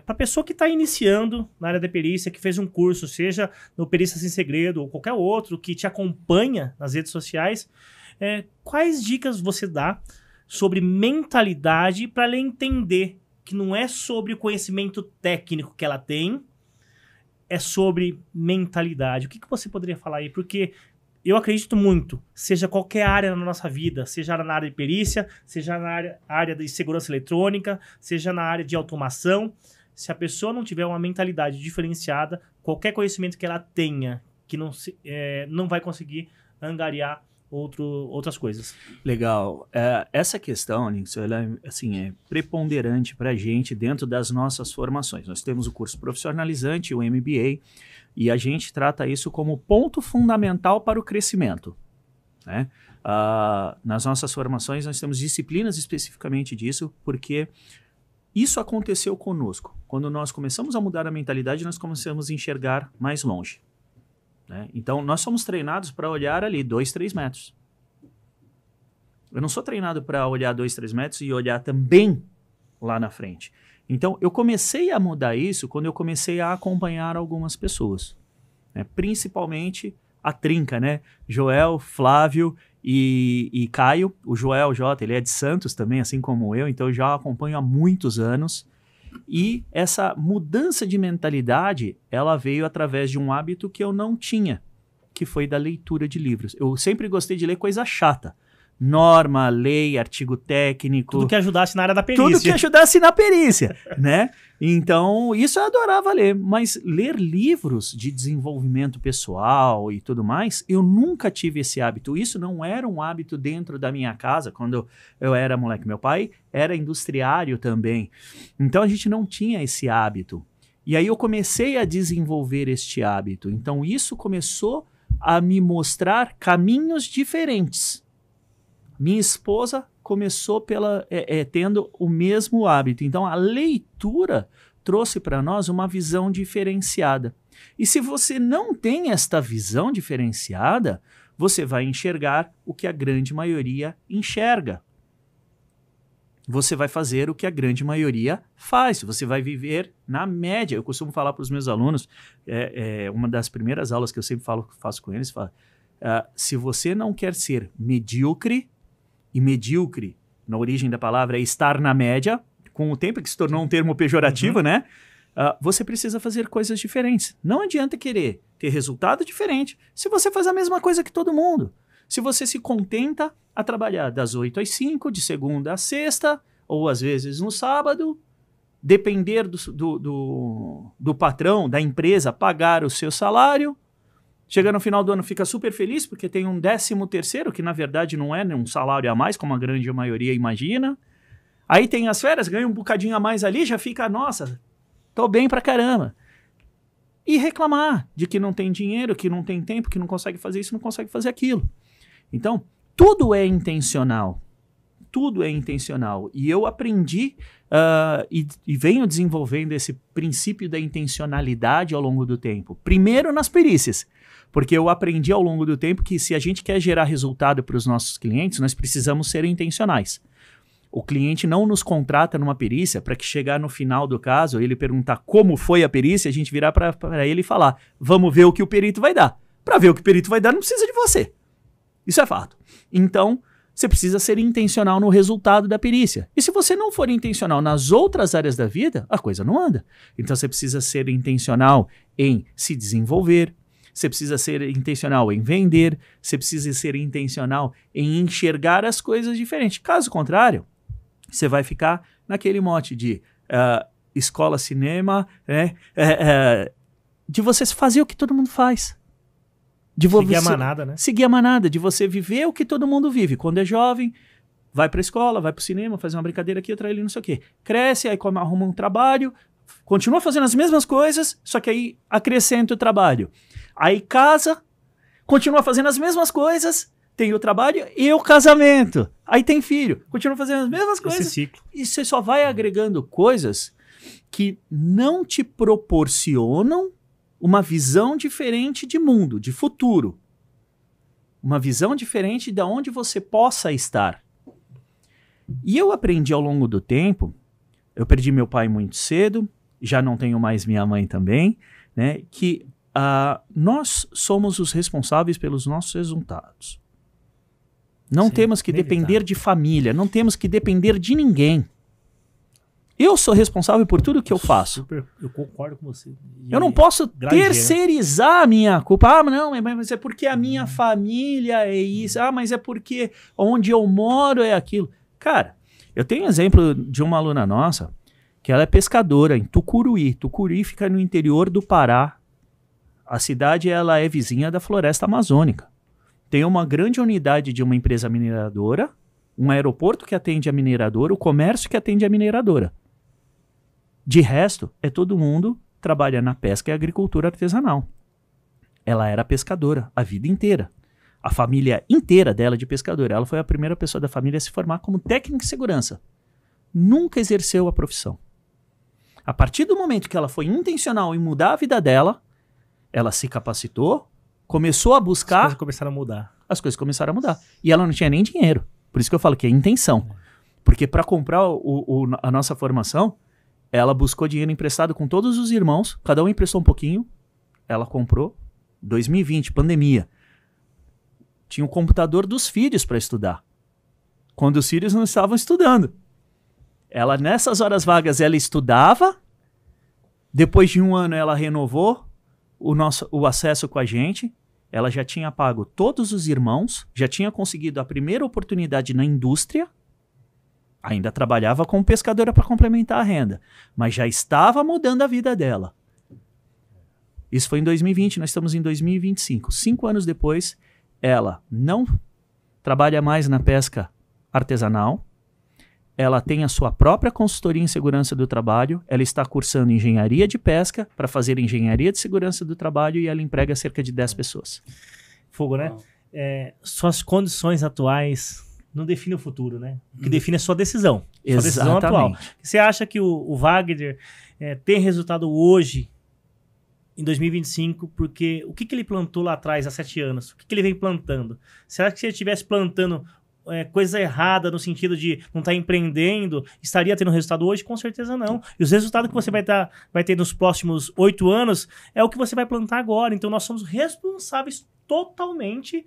Para a pessoa que está iniciando na área da perícia, que fez um curso, seja no Perícia Sem Segredo ou qualquer outro, que te acompanha nas redes sociais, quais dicas você dá sobre mentalidade para ela entender que não é sobre o conhecimento técnico que ela tem, é sobre mentalidade? O que você poderia falar aí? Porque eu acredito muito, seja qualquer área na nossa vida, seja na área de perícia, seja na área de segurança eletrônica, seja na área de automação, se a pessoa não tiver uma mentalidade diferenciada, qualquer conhecimento que ela tenha, que não vai conseguir angariar outras coisas. Legal. Essa questão, Nix, ela é preponderante para a gente dentro das nossas formações. Nós temos o curso profissionalizante, o MBA, e a gente trata isso como ponto fundamental para o crescimento, né? Nas nossas formações nós temos disciplinas especificamente disso, porque isso aconteceu conosco. Quando nós começamos a mudar a mentalidade, nós começamos a enxergar mais longe, né? Então, nós somos treinados para olhar ali 2, 3 metros. Eu não sou treinado para olhar 2, 3 metros e olhar também lá na frente. Então, eu comecei a mudar isso quando eu comecei a acompanhar algumas pessoas, né? Principalmente a trinca, né? Joel, Flávio e Caio. O Joel J, ele é de Santos também, assim como eu, então eu já acompanho há muitos anos. E essa mudança de mentalidade, ela veio através de um hábito que eu não tinha, que foi da leitura de livros. Eu sempre gostei de ler coisa chata. Norma, lei, artigo técnico. Tudo que ajudasse na área da perícia. Tudo que ajudasse na perícia, né? Então, isso eu adorava ler. Mas ler livros de desenvolvimento pessoal e tudo mais, eu nunca tive esse hábito. Isso não era um hábito dentro da minha casa, quando eu era moleque. Meu pai era industriário também. Então, a gente não tinha esse hábito. E aí eu comecei a desenvolver este hábito. Então, isso começou a me mostrar caminhos diferentes. Minha esposa começou tendo o mesmo hábito. Então, a leitura trouxe para nós uma visão diferenciada. E se você não tem esta visão diferenciada, você vai enxergar o que a grande maioria enxerga. Você vai fazer o que a grande maioria faz. Você vai viver na média. Eu costumo falar para os meus alunos, uma das primeiras aulas que eu sempre faço com eles, se você não quer ser medíocre, e medíocre, na origem da palavra, é estar na média, com o tempo que se tornou um termo pejorativo, né? Você precisa fazer coisas diferentes. Não adianta querer ter resultado diferente se você faz a mesma coisa que todo mundo. Se você se contenta a trabalhar das 8 às 5, de segunda a sexta, ou às vezes no sábado, depender do patrão, da empresa, pagar o seu salário, chega no final do ano, fica super feliz porque tem um 13º, que na verdade não é um salário a mais, como a grande maioria imagina. Aí tem as férias, ganha um bocadinho a mais ali, já fica, nossa, tô bem pra caramba. E reclamar de que não tem dinheiro, que não tem tempo, que não consegue fazer isso, não consegue fazer aquilo. Então, tudo é intencional. tudo é intencional. E eu aprendi e venho desenvolvendo esse princípio da intencionalidade ao longo do tempo. Primeiro nas perícias, porque eu aprendi ao longo do tempo que se a gente quer gerar resultado para os nossos clientes, nós precisamos ser intencionais. O cliente não nos contrata numa perícia para que chegar no final do caso, ele perguntar como foi a perícia, a gente virar para ele e falar, vamos ver o que o perito vai dar. Para ver o que o perito vai dar, não precisa de você. Isso é fato. Então, você precisa ser intencional no resultado da perícia. E se você não for intencional nas outras áreas da vida, a coisa não anda. Então, você precisa ser intencional em se desenvolver, você precisa ser intencional em vender, você precisa ser intencional em enxergar as coisas diferentes. Caso contrário, você vai ficar naquele mote de escola, cinema, de você fazer o que todo mundo faz. De seguir a manada, né? Seguir a manada, de você viver o que todo mundo vive. Quando é jovem, vai pra escola, vai pro cinema, fazer uma brincadeira aqui, outra ali, não sei o quê. Cresce, aí arruma um trabalho, continua fazendo as mesmas coisas, só que aí acrescenta o trabalho. Aí casa, continua fazendo as mesmas coisas, tem o trabalho e o casamento. Aí tem filho, continua fazendo as mesmas coisas. Esse ciclo. E você só vai agregando coisas que não te proporcionam uma visão diferente de mundo, de futuro. Uma visão diferente de onde você possa estar. E eu aprendi ao longo do tempo, eu perdi meu pai muito cedo, já não tenho mais minha mãe também, né, que nós somos os responsáveis pelos nossos resultados. Não temos que depender de família, não temos que depender de ninguém. Eu sou responsável por tudo que eu faço. Eu concordo com você. Eu não posso terceirizar a minha culpa. Não, mas é porque a minha família é isso. Mas é porque onde eu moro é aquilo. Cara, eu tenho exemplo de uma aluna nossa que ela é pescadora em Tucuruí. Tucuruí fica no interior do Pará. A cidade ela é vizinha da floresta amazônica. Tem uma grande unidade de uma empresa mineradora, um aeroporto que atende a mineradora, o comércio que atende a mineradora. De resto, todo mundo trabalha na pesca e agricultura artesanal. Ela era pescadora a vida inteira. A família inteira dela de pescadora. Ela foi a primeira pessoa da família a se formar como técnica de segurança. Nunca exerceu a profissão. A partir do momento que ela foi intencional em mudar a vida dela, ela se capacitou, começou a buscar... As coisas começaram a mudar. As coisas começaram a mudar. E ela não tinha nem dinheiro. Por isso que eu falo que é intenção. Porque para comprar a nossa formação, ela buscou dinheiro emprestado com todos os irmãos, cada um emprestou um pouquinho, ela comprou, 2020, pandemia. Tinha um computador dos filhos para estudar, quando os filhos não estavam estudando. Ela, nessas horas vagas, ela estudava, depois de um ano ela renovou o acesso com a gente, ela já tinha pago todos os irmãos, já tinha conseguido a primeira oportunidade na indústria, ainda trabalhava como pescadora para complementar a renda, mas já estava mudando a vida dela. Isso foi em 2020, nós estamos em 2025. 5 anos depois, ela não trabalha mais na pesca artesanal, ela tem a sua própria consultoria em segurança do trabalho, ela está cursando engenharia de pesca para fazer engenharia de segurança do trabalho e ela emprega cerca de 10 pessoas. Fogo, né? Suas condições atuais não define o futuro, né? O que define é a sua decisão. Sua decisão atual. Você acha que o Wagner tem resultado hoje, em 2025, porque o que ele plantou lá atrás, há 7 anos? O que ele vem plantando? Será que se ele estivesse plantando coisa errada no sentido de não estar empreendendo, estaria tendo resultado hoje? Com certeza não. E os resultados que você vai ter nos próximos 8 anos é o que você vai plantar agora. Então nós somos responsáveis totalmente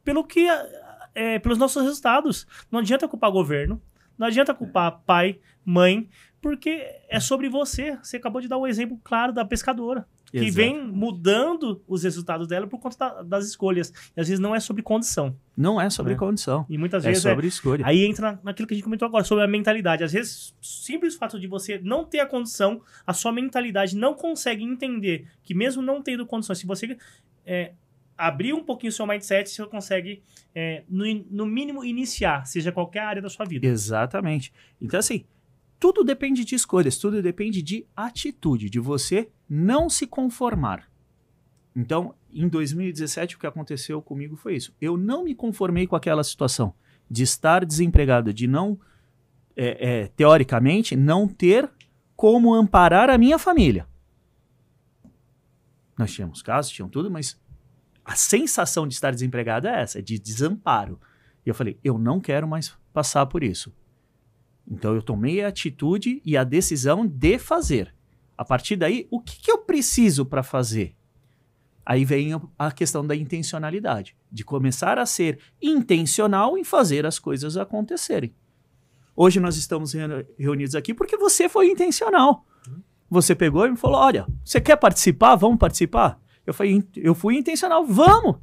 pelos nossos resultados. Não adianta culpar governo, não adianta culpar pai, mãe, porque é sobre você. Você acabou de dar um exemplo claro da pescadora, que vem mudando os resultados dela por conta das escolhas. E às vezes não é sobre condição. Não é sobre condição. E muitas vezes sobre escolha. Aí entra naquilo que a gente comentou agora, sobre a mentalidade. Às vezes, simples fato de você não ter a condição, a sua mentalidade não consegue entender que mesmo não tendo condições, se você abrir um pouquinho o seu mindset, você consegue, no mínimo, iniciar, seja qualquer área da sua vida. Exatamente. Então, assim, tudo depende de escolhas, tudo depende de atitude, de você não se conformar. Então, em 2017, o que aconteceu comigo foi isso. Eu não me conformei com aquela situação. de estar desempregado, de não, teoricamente, não ter como amparar a minha família. Nós tínhamos casos, tinham tudo, mas a sensação de estar desempregado é essa, é de desamparo. E eu falei, eu não quero mais passar por isso. Então eu tomei a atitude e a decisão de fazer. A partir daí, o que eu preciso para fazer? Aí vem a questão da intencionalidade, de começar a ser intencional em fazer as coisas acontecerem. Hoje nós estamos reunidos aqui porque você foi intencional. Você pegou e me falou, olha, você quer participar? Vamos participar? Eu fui intencional, vamos!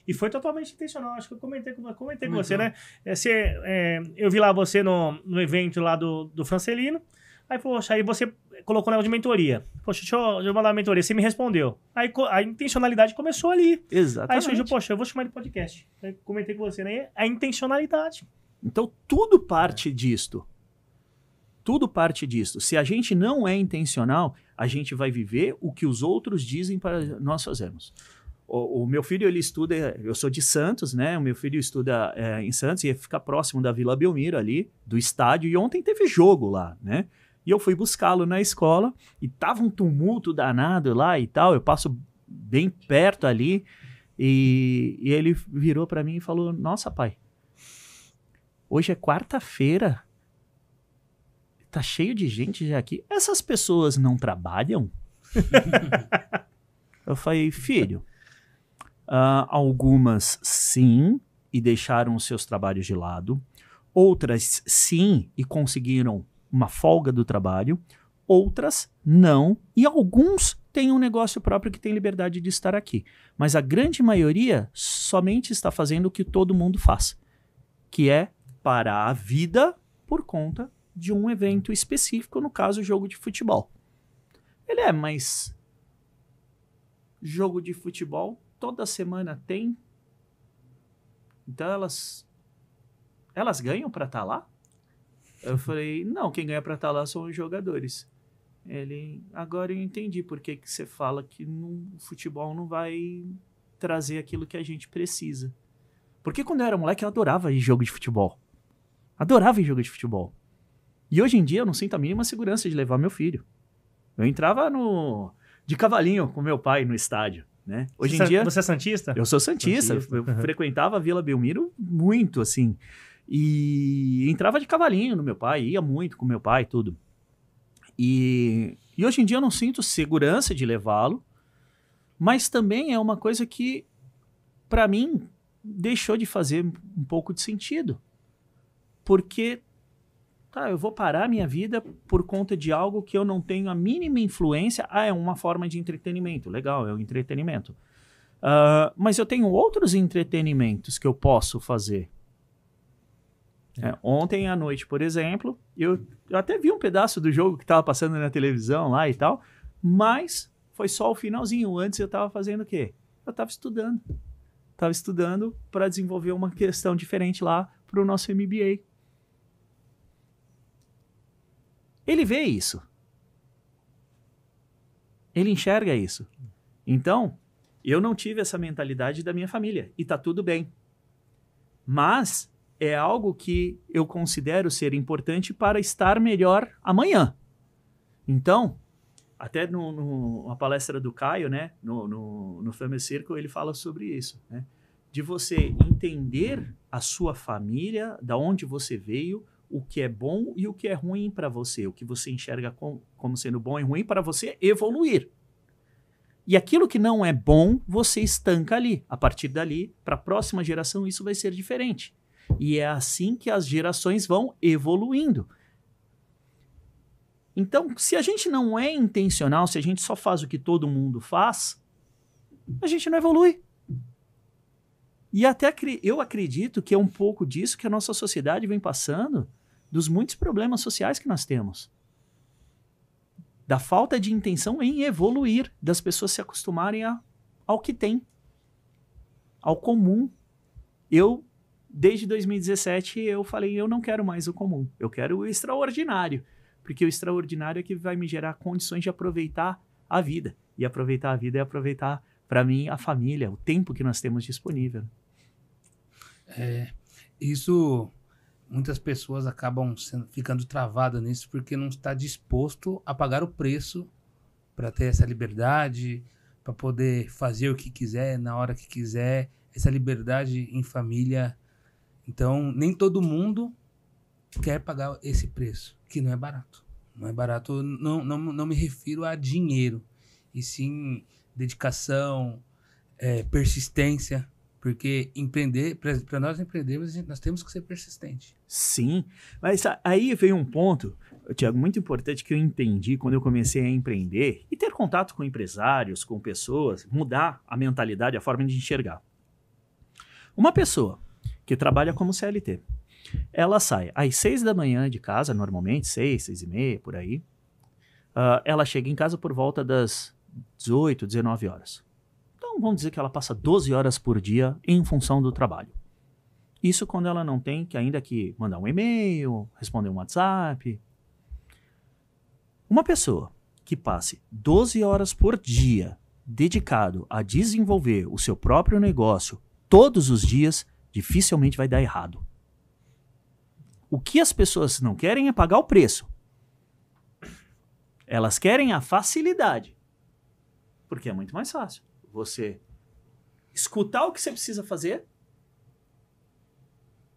E foi totalmente intencional, acho que eu comentei com você, né? Eu vi lá você no evento lá do Francelino, aí, poxa, aí você colocou o negócio de mentoria. Poxa, deixa eu mandar uma mentoria, você me respondeu. Aí a intencionalidade começou ali. Exatamente. Aí surgiu, poxa, eu vou chamar de podcast. Aí comentei com você, né? A intencionalidade. Então tudo parte disto. Tudo parte disto. Se a gente não é intencional, a gente vai viver o que os outros dizem para nós fazermos. O meu filho, ele estuda, eu sou de Santos, né? O meu filho estuda em Santos e fica próximo da Vila Belmiro ali, do estádio, e ontem teve jogo lá, né? E eu fui buscá-lo na escola e tava um tumulto danado lá e tal, eu passo bem perto ali e ele virou para mim e falou, nossa, pai, hoje é quarta-feira, tá cheio de gente já aqui, essas pessoas não trabalham? Eu falei, filho, algumas sim, e deixaram os seus trabalhos de lado. Outras sim, e conseguiram uma folga do trabalho. Outras não, e alguns têm um negócio próprio que tem liberdade de estar aqui. Mas a grande maioria somente está fazendo o que todo mundo faz, que é parar a vida por conta de um evento específico, no caso, o jogo de futebol. Mas jogo de futebol toda semana tem. Então elas ganham para estar lá? Eu falei, não, quem ganha para estar lá são os jogadores. Ele, agora eu entendi por que você fala que o futebol não vai trazer aquilo que a gente precisa. Porque quando eu era moleque eu adorava ir jogo de futebol. Adorava ir jogo de futebol. E hoje em dia eu não sinto a mínima segurança de levar meu filho. Eu entrava de cavalinho com meu pai no estádio. Né? Hoje em dia, você é santista? Eu sou santista. Eu frequentava a Vila Belmiro muito, assim. E entrava de cavalinho no meu pai, ia muito com meu pai, tudo. E hoje em dia eu não sinto segurança de levá-lo, mas também é uma coisa que, para mim, deixou de fazer um pouco de sentido. Porque, eu vou parar minha vida por conta de algo que eu não tenho a mínima influência. É uma forma de entretenimento. Legal, é um entretenimento. Mas eu tenho outros entretenimentos que eu posso fazer. Ontem à noite, por exemplo, eu até vi um pedaço do jogo que estava passando na televisão lá e tal, mas foi só o finalzinho. Antes eu estava fazendo o quê? Eu estava estudando. Estava estudando para desenvolver uma questão diferente lá para o nosso MBA. Ele vê isso. Ele enxerga isso. Então, eu não tive essa mentalidade da minha família. E tá tudo bem. Mas é algo que eu considero ser importante para estar melhor amanhã. Então, até na palestra do Caio, né, no Family Circle, ele fala sobre isso. Né, de você entender a sua família, da onde você veio, o que é bom e o que é ruim para você, o que você enxerga como sendo bom e ruim para você evoluir. E aquilo que não é bom, você estanca ali. A partir dali, para a próxima geração, isso vai ser diferente. E é assim que as gerações vão evoluindo. Então, se a gente não é intencional, se a gente só faz o que todo mundo faz, a gente não evolui. E até eu acredito que é um pouco disso que a nossa sociedade vem passando, dos muitos problemas sociais que nós temos. Da falta de intenção em evoluir, das pessoas se acostumarem ao que tem, ao comum. Desde 2017, eu falei, eu não quero mais o comum, eu quero o extraordinário, porque o extraordinário é que vai me gerar condições de aproveitar a vida. E aproveitar a vida é aproveitar, para mim, a família, o tempo que nós temos disponível. Isso, muitas pessoas acabam ficando travadas nisso porque não está disposto a pagar o preço para ter essa liberdade, para poder fazer o que quiser, na hora que quiser, essa liberdade em família. Então, nem todo mundo quer pagar esse preço, que não é barato. Não é barato, não me refiro a dinheiro, e sim dedicação, persistência, porque empreender, para nós empreendermos, nós temos que ser persistentes. Sim, mas aí veio um ponto, Thiago, muito importante que eu entendi quando eu comecei a empreender e ter contato com empresários, com pessoas, mudar a mentalidade, a forma de enxergar. Uma pessoa que trabalha como CLT, ela sai às 6 da manhã de casa, normalmente, 6, 6:30, por aí. Ela chega em casa por volta das 18, 19 horas. Então, vamos dizer que ela passa 12 horas por dia em função do trabalho. Isso quando ela não tem que ainda que mandar um e-mail, responder um WhatsApp. Uma pessoa que passe 12 horas por dia dedicado a desenvolver o seu próprio negócio todos os dias, dificilmente vai dar errado. O que as pessoas não querem é pagar o preço. Elas querem a facilidade. Porque é muito mais fácil. Você escutar o que você precisa fazer,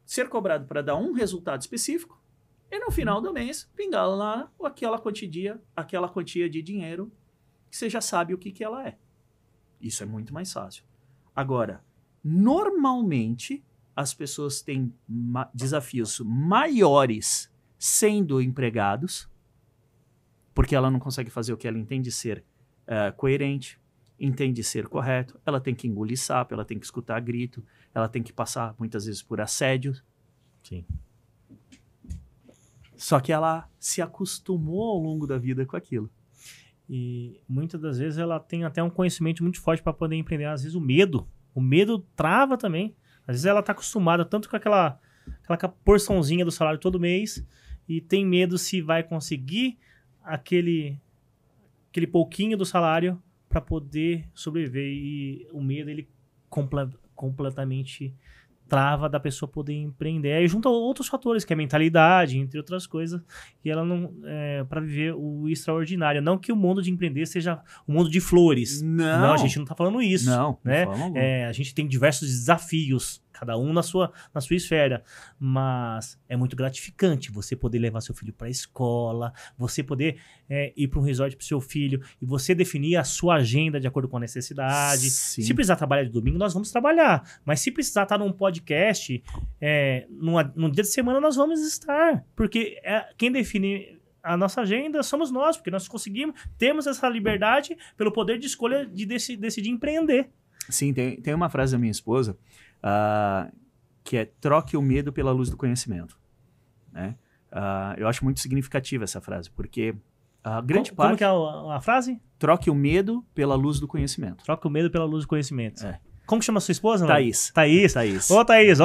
ser cobrado para dar um resultado específico, e no final do mês, pingar lá aquela quantia de dinheiro que você já sabe o que ela é. Isso é muito mais fácil. Agora, normalmente, as pessoas têm desafios maiores sendo empregados, porque ela não consegue fazer o que ela entende ser coerente, entende ser correto, ela tem que engolir sapo, ela tem que escutar grito, ela tem que passar muitas vezes por assédio. Sim. Só que ela se acostumou ao longo da vida com aquilo. E muitas das vezes ela tem até um conhecimento muito forte para poder empreender. Às vezes o medo trava também. Às vezes ela está acostumada tanto com aquela porçãozinha do salário todo mês e tem medo se vai conseguir aquele pouquinho do salário para poder sobreviver. E o medo, ele completamente trava da pessoa poder empreender. Aí junta outros fatores, que é a mentalidade, entre outras coisas, e ela não para viver o extraordinário. Não que o mundo de empreender seja o mundo de flores. Não, a gente não está falando isso. Não, né? A gente tem diversos desafios, cada um na sua esfera, mas é muito gratificante você poder levar seu filho para a escola, você poder ir para um resort para o seu filho e você definir a sua agenda de acordo com a necessidade. Sim. Se precisar trabalhar de domingo, nós vamos trabalhar, mas se precisar estar num podcast, num dia de semana, nós vamos estar, porque quem define a nossa agenda somos nós, porque nós temos essa liberdade pelo poder de escolha de decidir empreender. Sim, tem uma frase da minha esposa, que é: troque o medo pela luz do conhecimento. Né? Eu acho muito significativa essa frase, porque a grande parte... Como que é a frase? Troque o medo pela luz do conhecimento. Troque o medo pela luz do conhecimento. Como que chama a sua esposa? Thaís. Thaís. Ô, Thaís,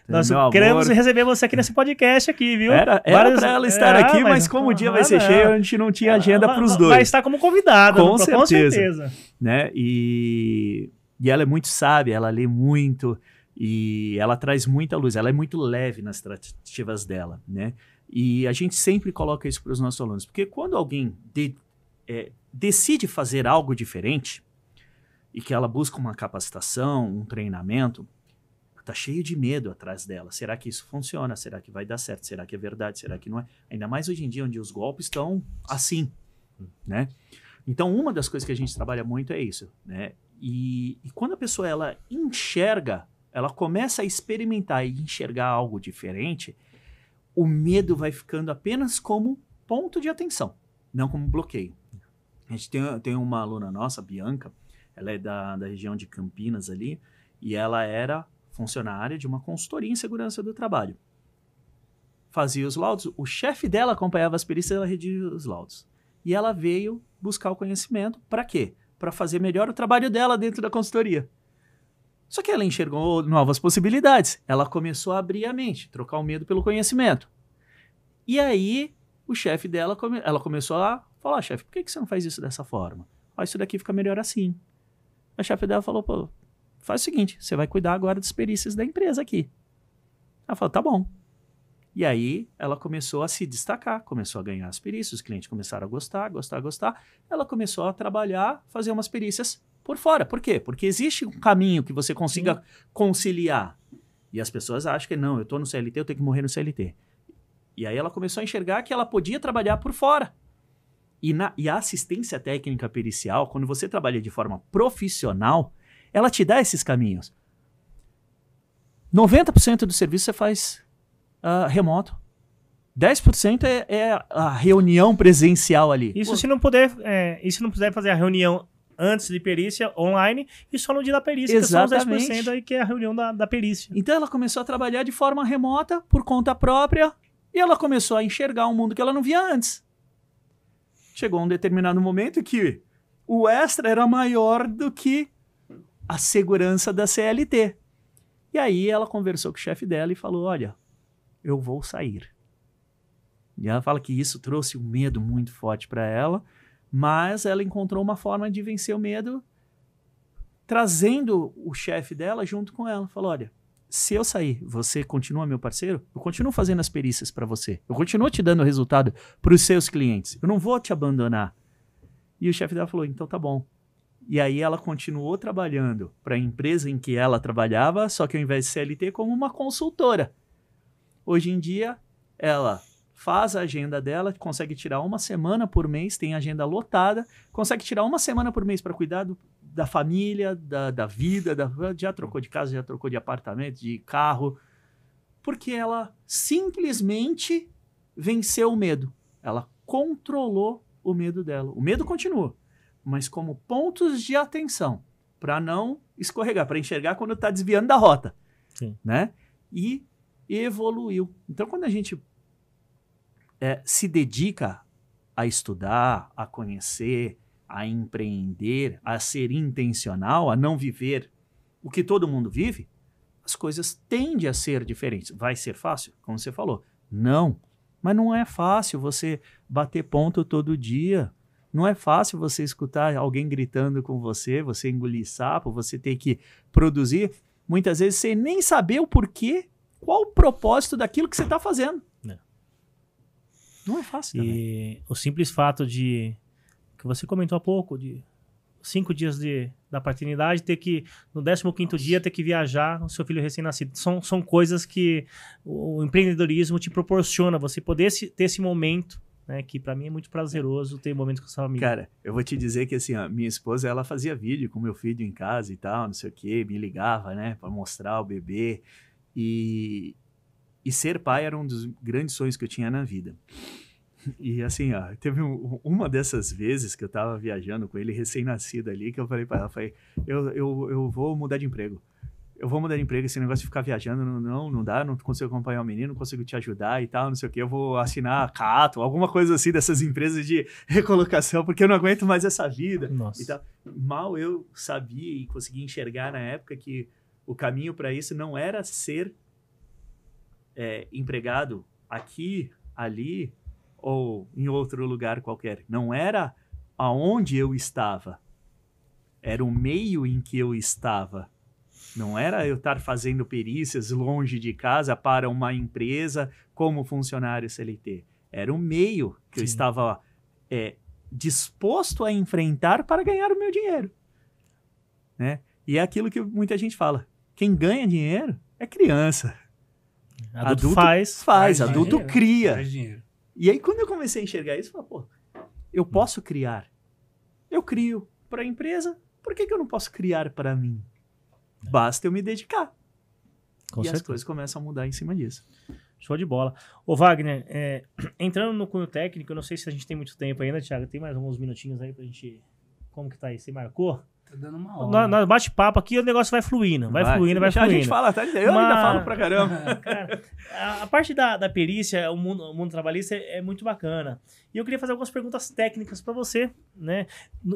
nós queremos receber você aqui nesse podcast aqui, viu? Era pra ela estar aqui, mas como o dia vai ser cheio, a gente não tinha agenda pros dois. Vai estar como convidada. Com certeza. Né? E ela é muito sábia, ela lê muito e ela traz muita luz. Ela é muito leve nas tratativas dela, né? E a gente sempre coloca isso para os nossos alunos, porque quando alguém decide fazer algo diferente e que ela busca uma capacitação, um treinamento, tá cheio de medo atrás dela. Será que isso funciona? Será que vai dar certo? Será que é verdade? Será que não é? Ainda mais hoje em dia, onde os golpes estão assim, né? Então, uma das coisas que a gente trabalha muito é isso, né? E quando a pessoa ela enxerga, ela começa a experimentar e enxergar algo diferente, o medo vai ficando apenas como ponto de atenção, não como bloqueio. A gente tem uma aluna nossa, Bianca, ela é da região de Campinas ali, e ela era funcionária de uma consultoria em segurança do trabalho. Fazia os laudos, o chefe dela acompanhava as perícias e ela redigia os laudos. E ela veio buscar o conhecimento para quê? Para fazer melhor o trabalho dela dentro da consultoria. Só que ela enxergou novas possibilidades. Ela começou a abrir a mente, trocar o medo pelo conhecimento. E aí, o chefe dela, ela começou a falar: chefe, por que você não faz isso dessa forma? Isso daqui fica melhor assim. A chefe dela falou: pô, faz o seguinte, você vai cuidar agora das perícias da empresa aqui. Ela falou, tá bom. E aí ela começou a se destacar, começou a ganhar as perícias, os clientes começaram a gostar. Ela começou a trabalhar, fazer umas perícias por fora. Por quê? Porque existe um caminho que você consiga conciliar. E as pessoas acham que não, eu tô no CLT, eu tenho que morrer no CLT. E aí ela começou a enxergar que ela podia trabalhar por fora. E a assistência técnica pericial, quando você trabalha de forma profissional, ela te dá esses caminhos. 90% do serviço você faz remoto. 10% é a reunião presencial ali. Isso se não puder fazer a reunião antes de perícia online e só no dia da perícia, Exatamente. Que são os 10% aí que é a reunião da perícia. Então ela começou a trabalhar de forma remota, por conta própria, e ela começou a enxergar um mundo que ela não via antes. Chegou um determinado momento que o extra era maior do que a segurança da CLT. E aí ela conversou com o chefe dela e falou, olha, eu vou sair. E ela fala que isso trouxe um medo muito forte para ela, mas ela encontrou uma forma de vencer o medo trazendo o chefe dela junto com ela. Falou, olha, se eu sair, você continua meu parceiro? Eu continuo fazendo as perícias para você. Eu continuo te dando o resultado para os seus clientes. Eu não vou te abandonar. E o chefe dela falou, então tá bom. E aí ela continuou trabalhando para a empresa em que ela trabalhava, só que ao invés de CLT, como uma consultora. Hoje em dia, ela faz a agenda dela, consegue tirar uma semana por mês, tem agenda lotada, consegue tirar uma semana por mês para cuidar da família, da vida, já trocou de casa, já trocou de apartamento, de carro, porque ela simplesmente venceu o medo. Ela controlou o medo dela. O medo continua, mas como pontos de atenção, para não escorregar, para enxergar quando está desviando da rota. Sim. Né? E evoluiu. Então, quando a gente se dedica a estudar, a conhecer, a empreender, a ser intencional, a não viver o que todo mundo vive, as coisas tendem a ser diferentes. Vai ser fácil? Como você falou. Não. Mas não é fácil você bater ponto todo dia. Não é fácil você escutar alguém gritando com você engolir sapo, você ter que produzir. Muitas vezes você nem saber o porquê, qual o propósito daquilo que você está fazendo. Não é fácil também. E o simples fato de, que você comentou há pouco, de 5 dias da paternidade, ter que, no 15º dia, ter que viajar o seu filho recém-nascido. São coisas que o empreendedorismo te proporciona, você poder ter esse momento, né, que pra mim é muito prazeroso ter momentos com a sua família. Cara, eu vou te dizer que assim, ó, minha esposa, ela fazia vídeo com meu filho em casa e tal, não sei o quê, me ligava, né, pra mostrar o bebê. E ser pai era um dos grandes sonhos que eu tinha na vida. E assim, ó, teve uma dessas vezes que eu tava viajando com ele recém-nascido ali, que eu falei pra ela, eu vou mudar de emprego. Eu vou mudar de emprego, esse negócio de ficar viajando não dá, não consigo acompanhar o menino, não consigo te ajudar e tal, não sei o que, eu vou assinar Cato, alguma coisa assim dessas empresas de recolocação, porque eu não aguento mais essa vida. Nossa. E tal. Mal eu sabia e conseguia enxergar na época que o caminho para isso não era ser empregado aqui, ali ou em outro lugar qualquer. Não era aonde eu estava. Era o meio em que eu estava. Não era eu estar fazendo perícias longe de casa para uma empresa como funcionário CLT. Era o meio que eu estava disposto a enfrentar para ganhar o meu dinheiro. Né? E é aquilo que muita gente fala. Quem ganha dinheiro é criança. Adulto faz adulto dinheiro, cria. faz dinheiro. E aí, quando eu comecei a enxergar isso, eu falei, pô, eu posso criar. Eu crio para a empresa, por que eu não posso criar para mim? Basta eu me dedicar. Com e certeza. as coisas começam a mudar em cima disso. Show de bola. Ô Wagner, entrando no cunho técnico, eu não sei se a gente tem muito tempo ainda, Thiago, tem mais uns minutinhos aí pra gente... Como que tá aí? Você marcou? Tá dando uma hora. Nós bate-papo aqui, o negócio vai fluindo. Vai fluindo. A gente fala, tá? Eu ainda falo pra caramba. Cara, a parte da perícia, o mundo trabalhista é muito bacana. E eu queria fazer algumas perguntas técnicas para você, né?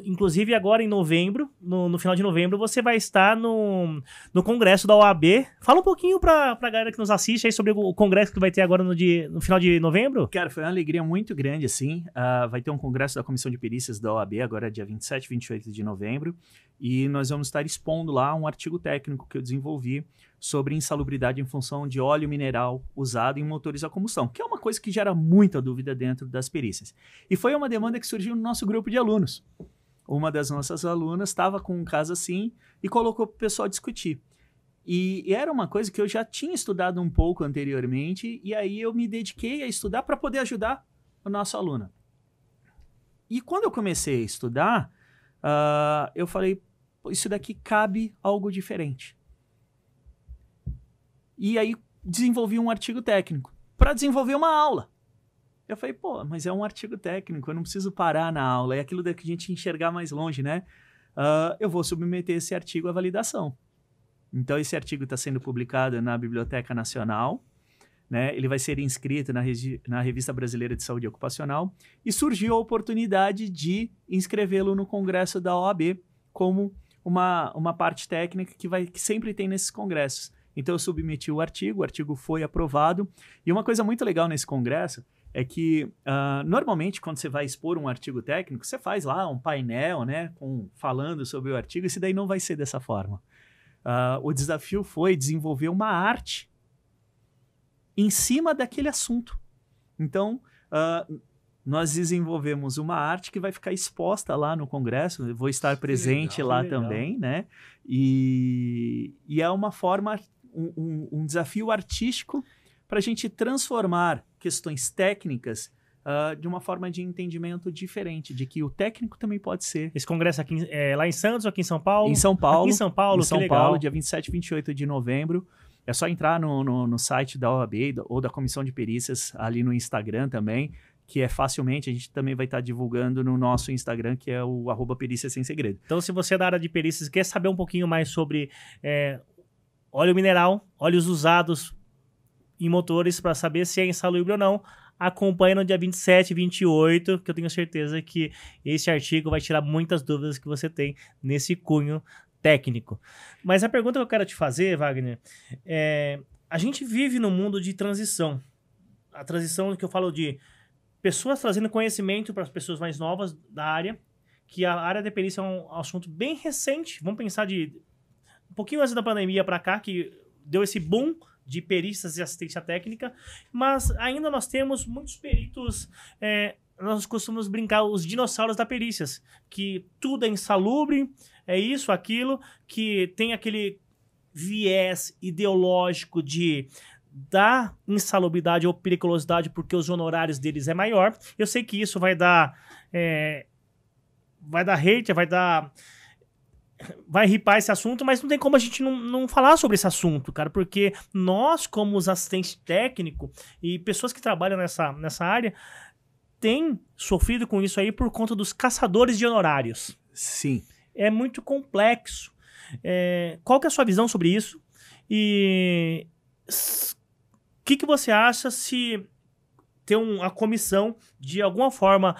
Inclusive agora em novembro, no final de novembro, você vai estar no congresso da OAB. Fala um pouquinho pra galera que nos assiste aí sobre o congresso que vai ter agora no final de novembro. Cara, foi uma alegria muito grande, assim. Vai ter um congresso da Comissão de Perícias da OAB agora dia 27 e 28 de novembro. e nós vamos estar expondo lá um artigo técnico que eu desenvolvi sobre insalubridade em função de óleo mineral usado em motores a combustão, que é uma coisa que gera muita dúvida dentro das perícias. E foi uma demanda que surgiu no nosso grupo de alunos. Uma das nossas alunas estava com um caso assim e colocou para o pessoal discutir. E era uma coisa que eu já tinha estudado um pouco anteriormente, e aí eu me dediquei a estudar para poder ajudar a nossa aluna. E quando eu comecei a estudar, eu falei, isso daqui cabe algo diferente. E aí desenvolvi um artigo técnico para desenvolver uma aula. Eu falei, mas é um artigo técnico, eu não preciso parar na aula, é aquilo que a gente enxergar mais longe, né? Eu vou submeter esse artigo à validação. Então, esse artigo está sendo publicado na Biblioteca Nacional, né? Ele vai ser inscrito na Revista Brasileira de Saúde Ocupacional, e surgiu a oportunidade de inscrevê-lo no Congresso da OAB como uma parte técnica que sempre tem nesses congressos. Então, eu submeti o artigo foi aprovado, e uma coisa muito legal nesse congresso é que, normalmente, quando você vai expor um artigo técnico, você faz lá um painel, né, falando sobre o artigo, e isso daí não vai ser dessa forma. O desafio foi desenvolver uma arte em cima daquele assunto. Então, nós desenvolvemos uma arte que vai ficar exposta lá no congresso, eu vou estar presente lá também, né? E é uma forma, um desafio artístico para a gente transformar questões técnicas de uma forma de entendimento diferente, de que o técnico também pode ser. Esse congresso aqui é lá em Santos ou aqui em São Paulo? Em São Paulo. Aqui em São Paulo, em São Paulo, dia 27 e 28 de novembro. É só entrar no site da OAB ou da Comissão de Perícias, ali no Instagram também, que é facilmente, a gente também vai estar divulgando no nosso Instagram, que é o @perícias sem segredo. Então, se você é da área de perícias e quer saber um pouquinho mais sobre óleo mineral, óleos usados em motores, para saber se é insalubre ou não, acompanhe no dia 27 e 28, que eu tenho certeza que esse artigo vai tirar muitas dúvidas que você tem nesse cunho técnico. Mas a pergunta que eu quero te fazer, Wagner, a gente vive num mundo de transição. A transição que eu falo de pessoas trazendo conhecimento para as pessoas mais novas da área, que a área de perícia é um assunto bem recente. Vamos pensar de um pouquinho antes da pandemia para cá, que deu esse boom de perícias e assistência técnica, mas ainda nós temos muitos peritos, nós costumamos brincar, os dinossauros da perícias, que tudo é insalubre, é isso, aquilo, que tem aquele viés ideológico da insalubridade ou periculosidade porque os honorários deles é maior. Eu sei que isso vai dar hate, vai ripar esse assunto, mas não tem como a gente não falar sobre esse assunto, cara, porque nós, como os assistentes técnicos e pessoas que trabalham nessa área, têm sofrido com isso aí por conta dos caçadores de honorários. Sim. É muito complexo. Qual que é a sua visão sobre isso? E o que você acha se ter uma comissão, de alguma forma,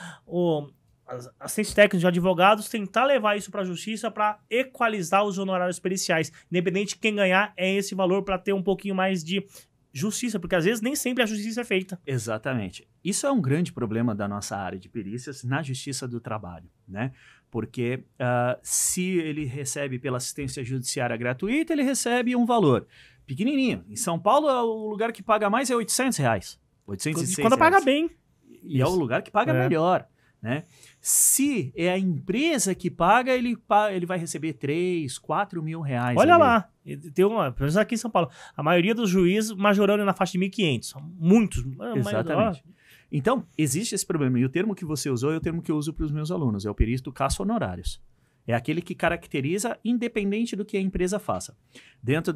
assistentes técnicos de advogados, tentar levar isso para a justiça para equalizar os honorários periciais, independente de quem ganhar é esse valor, para ter um pouquinho mais de justiça, porque às vezes nem sempre a justiça é feita. Exatamente. Isso é um grande problema da nossa área de perícias na justiça do trabalho, né? Porque se ele recebe pela assistência judiciária gratuita, ele recebe um valor pequenininho. Em São Paulo, o lugar que paga mais é R$800. 806 quando paga bem. E é o lugar que paga melhor, né? Se é a empresa que paga, ele vai receber 3, 4 mil reais. Olha ali. Lá, tem pelo menos aqui em São Paulo, a maioria dos juízes majorando na faixa de 1.500. Muitos. Exatamente. Então, existe esse problema. E o termo que você usou é o termo que eu uso para os meus alunos. É o perito caça honorários. É aquele que caracteriza independente do que a empresa faça. Dentro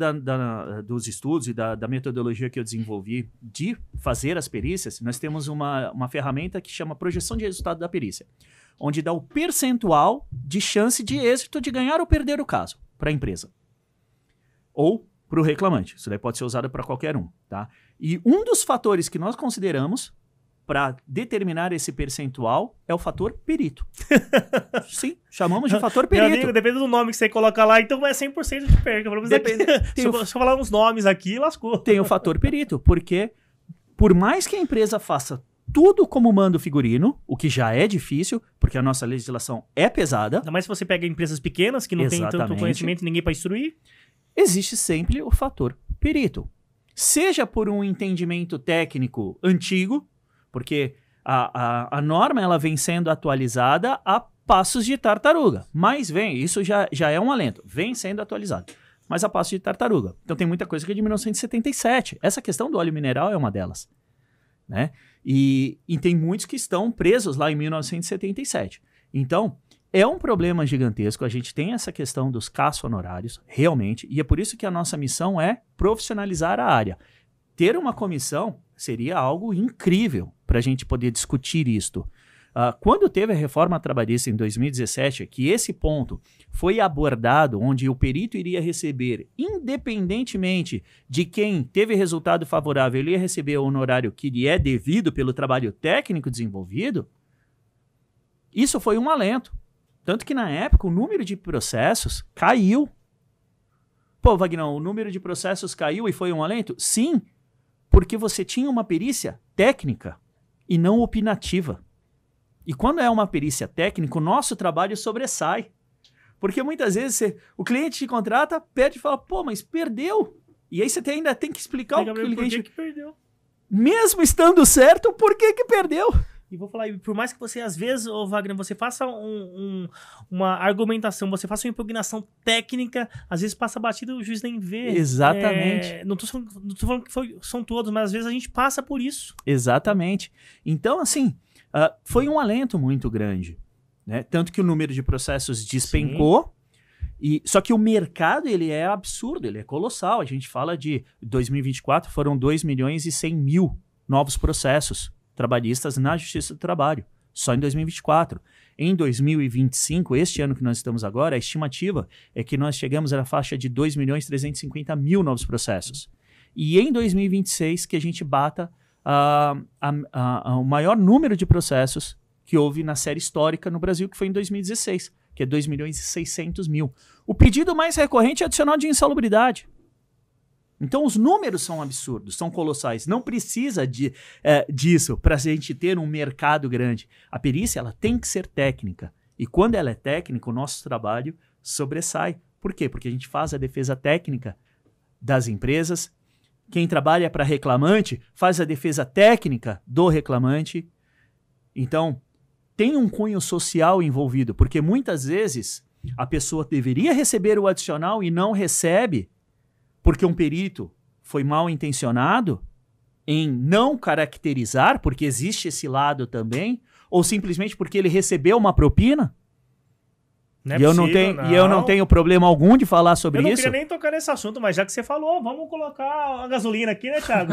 dos estudos e da metodologia que eu desenvolvi de fazer as perícias, nós temos uma ferramenta que chama projeção de resultado da perícia, onde dá o percentual de chance de êxito de ganhar ou perder o caso para a empresa. Ou para o reclamante. Isso daí pode ser usado para qualquer um. Tá? E um dos fatores que nós consideramos para determinar esse percentual é o fator perito. Sim, chamamos de fator perito. Meu amigo, depende do nome que você coloca lá, então é 100% de perca. Se eu falar uns nomes aqui, lascou. Tem o fator perito, porque por mais que a empresa faça tudo como manda o figurino, o que já é difícil, porque a nossa legislação é pesada. Ainda mais se você pega empresas pequenas que não tem tanto Exatamente. conhecimento e ninguém para instruir. Existe sempre o fator perito. Seja por um entendimento técnico antigo, porque a norma ela vem sendo atualizada a passos de tartaruga. Mas isso já é um alento. Vem sendo atualizado, mas a passos de tartaruga. Então tem muita coisa que é de 1977. Essa questão do óleo mineral é uma delas, né? E tem muitos que estão presos lá em 1977. Então, é um problema gigantesco. A gente tem essa questão dos CAS honorários, realmente, e é por isso que a nossa missão é profissionalizar a área. Ter uma comissão seria algo incrível para a gente poder discutir isto. Quando teve a reforma trabalhista em 2017, que esse ponto foi abordado, onde o perito iria receber, independentemente de quem teve resultado favorável, ele ia receber o honorário que lhe é devido pelo trabalho técnico desenvolvido, isso foi um alento. Tanto que na época o número de processos caiu. Pô, Vagnão, o número de processos caiu e foi um alento? Sim, porque você tinha uma perícia técnica e não opinativa. E quando é uma perícia técnica, o nosso trabalho sobressai. Porque muitas vezes o cliente te contrata, perde e fala, pô, mas perdeu. E aí você ainda tem que explicar o cliente. Por que perdeu? Mesmo estando certo, por que perdeu? E vou falar, por mais que você, às vezes, Wagner, você faça uma argumentação, você faça uma impugnação técnica, às vezes passa batido, o juiz nem vê. Exatamente. Não tô falando que são todos, mas às vezes a gente passa por isso. Exatamente. Então, assim, foi um alento muito grande, né? Tanto que o número de processos despencou. Só que o mercado ele é absurdo, ele é colossal. A gente fala de 2024 foram 2.100.000 novos processos trabalhistas na Justiça do Trabalho, só em 2024. Em 2025, este ano que nós estamos agora, a estimativa é que nós chegamos na faixa de 2.350.000 novos processos. E em 2026 que a gente bata o maior número de processos que houve na série histórica no Brasil, que foi em 2016, que é 2.600.000. O pedido mais recorrente é adicional de insalubridade. Então os números são absurdos, são colossais. Não precisa disso para a gente ter um mercado grande. A perícia ela tem que ser técnica. E quando ela é técnica, o nosso trabalho sobressai. Por quê? Porque a gente faz a defesa técnica das empresas. Quem trabalha para reclamante faz a defesa técnica do reclamante. Então, tem um cunho social envolvido, porque muitas vezes a pessoa deveria receber o adicional e não recebe, porque um perito foi mal intencionado em não caracterizar, porque existe esse lado também, ou simplesmente porque ele recebeu uma propina. Não é e eu não tenho problema algum de falar sobre isso. Eu não queria nem tocar nesse assunto, mas já que você falou, vamos colocar a gasolina aqui, né, Thiago?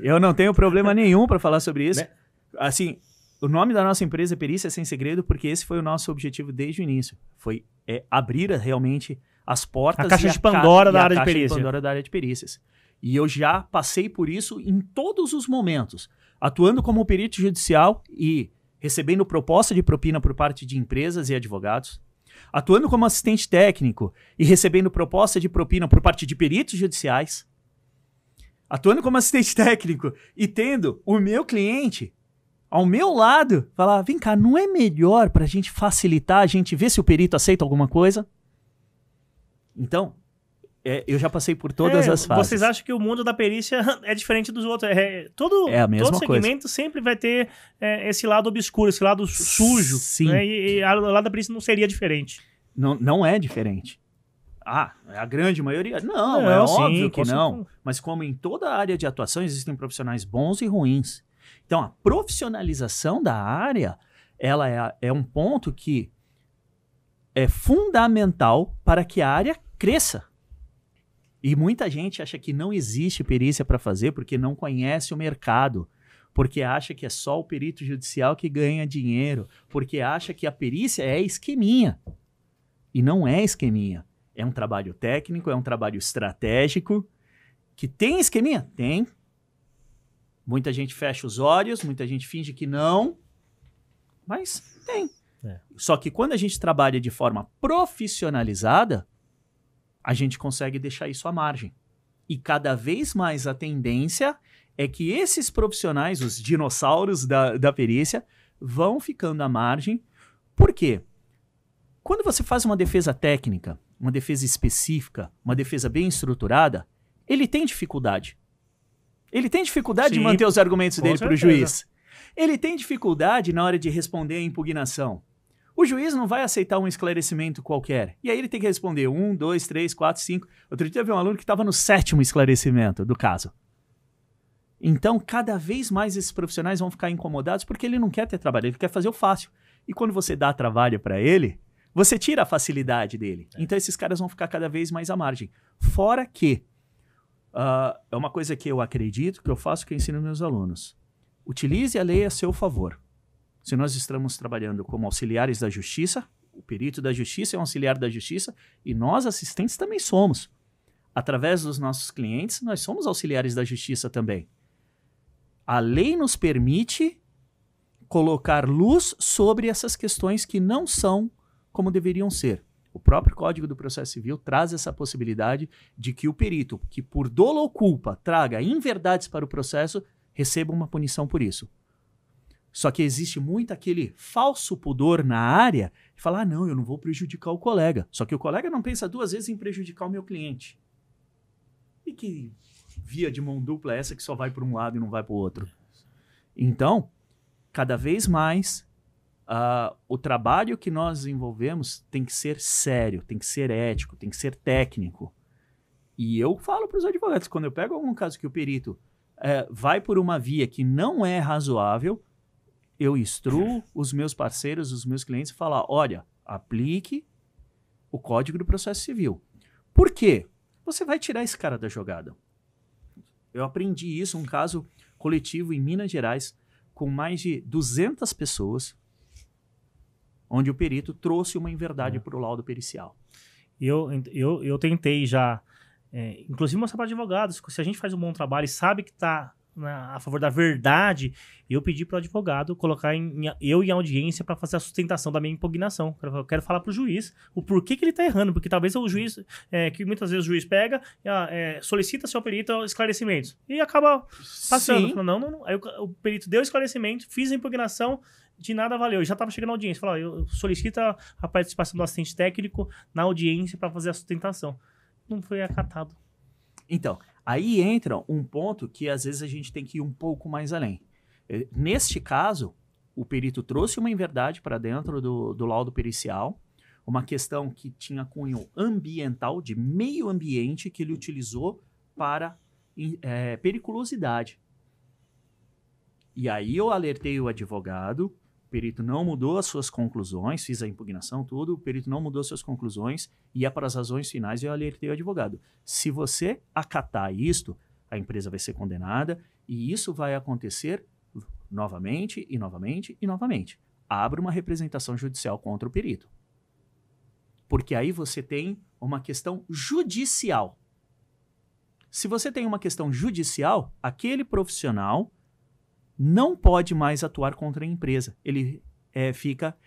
Eu não tenho problema nenhum para falar sobre isso. Né? Assim, o nome da nossa empresa é Perícia Sem Segredo, porque esse foi o nosso objetivo desde o início. Foi abrir realmente as portas. A caixa de Pandora da área de perícia. A caixa de Pandora da área de perícias. E eu já passei por isso em todos os momentos. Atuando como perito judicial e recebendo proposta de propina por parte de empresas e advogados. Atuando como assistente técnico e recebendo proposta de propina por parte de peritos judiciais. Atuando como assistente técnico e tendo o meu cliente ao meu lado falar, vem cá, não é melhor para a gente facilitar, a gente ver se o perito aceita alguma coisa? Então, eu já passei por todas as fases. Vocês acham que o mundo da perícia é diferente dos outros? Todo segmento sempre vai ter esse lado obscuro, esse lado sujo. Sim. Né? E o lado da perícia não seria diferente. Não é diferente. A grande maioria? Não, é óbvio que não. Mas como em toda área de atuação existem profissionais bons e ruins. Então, a profissionalização da área, ela é um ponto que é fundamental para que a área cresça. E muita gente acha que não existe perícia para fazer porque não conhece o mercado, porque acha que é só o perito judicial que ganha dinheiro, porque acha que a perícia é esqueminha. E não é esqueminha. É um trabalho técnico, é um trabalho estratégico, que tem esqueminha? Tem. Muita gente fecha os olhos, muita gente finge que não, mas tem. Só que quando a gente trabalha de forma profissionalizada, a gente consegue deixar isso à margem. E cada vez mais a tendência é que esses profissionais, os dinossauros da perícia, vão ficando à margem. Por quê? Quando você faz uma defesa técnica, uma defesa específica, uma defesa bem estruturada, ele tem dificuldade. Ele tem dificuldade de manter os argumentos dele para o juiz. Ele tem dificuldade na hora de responder a impugnação. O juiz não vai aceitar um esclarecimento qualquer. E aí ele tem que responder 1, 2, 3, 4, 5. Outro dia teve um aluno que estava no 7º esclarecimento do caso. Então, cada vez mais esses profissionais vão ficar incomodados porque ele não quer ter trabalho, ele quer fazer o fácil. E quando você dá trabalho para ele, você tira a facilidade dele. Então, esses caras vão ficar cada vez mais à margem. Fora que, é uma coisa que eu acredito, que eu faço, que eu ensino meus alunos. Utilize a lei a seu favor. Se nós estamos trabalhando como auxiliares da justiça, o perito da justiça é um auxiliar da justiça, e nós, assistentes, também somos. Através dos nossos clientes, nós somos auxiliares da justiça também. A lei nos permite colocar luz sobre essas questões que não são como deveriam ser. O próprio Código do Processo Civil traz essa possibilidade de que o perito, que por dolo ou culpa traga inverdades para o processo, receba uma punição por isso. Só que existe muito aquele falso pudor na área de falar, não, eu não vou prejudicar o colega. Só que o colega não pensa 2 vezes em prejudicar o meu cliente. E que via de mão dupla é essa que só vai para um lado e não vai para o outro? Então, cada vez mais, o trabalho que nós desenvolvemos tem que ser sério, tem que ser ético, tem que ser técnico. E eu falo para os advogados, quando eu pego algum caso que o perito vai por uma via que não é razoável, eu instruo os meus parceiros, os meus clientes, a falar, olha, aplique o Código do Processo Civil. Por quê? Você vai tirar esse cara da jogada. Eu aprendi isso, um caso coletivo em Minas Gerais, com mais de 200 pessoas, onde o perito trouxe uma inverdade para o laudo pericial. Eu tentei já, inclusive mostrar para advogados, que se a gente faz um bom trabalho e sabe que está a favor da verdade, eu pedi para o advogado colocar eu em audiência para fazer a sustentação da minha impugnação. Eu quero falar para o juiz o porquê que ele está errando, porque talvez o juiz, que muitas vezes o juiz pega, solicita seu perito esclarecimentos e acaba passando. Fala, não. Aí o perito deu esclarecimento, fiz a impugnação, de nada valeu. Eu já estava chegando na audiência. Falou, eu solicito a participação do assistente técnico na audiência para fazer a sustentação. Não foi acatado. Então, aí entra um ponto que às vezes a gente tem que ir um pouco mais além. Neste caso, o perito trouxe uma inverdade para dentro do laudo pericial, uma questão que tinha cunho ambiental, de meio ambiente, que ele utilizou para periculosidade. E aí eu alertei o advogado, o perito não mudou as suas conclusões, fiz a impugnação, tudo, o perito não mudou as suas conclusões, ia para as razões finais e eu alertei o advogado. Se você acatar isto, a empresa vai ser condenada e isso vai acontecer novamente e novamente e novamente. Abre uma representação judicial contra o perito. Porque aí você tem uma questão judicial. Se você tem uma questão judicial, aquele profissional não pode mais atuar contra a empresa. Ele fica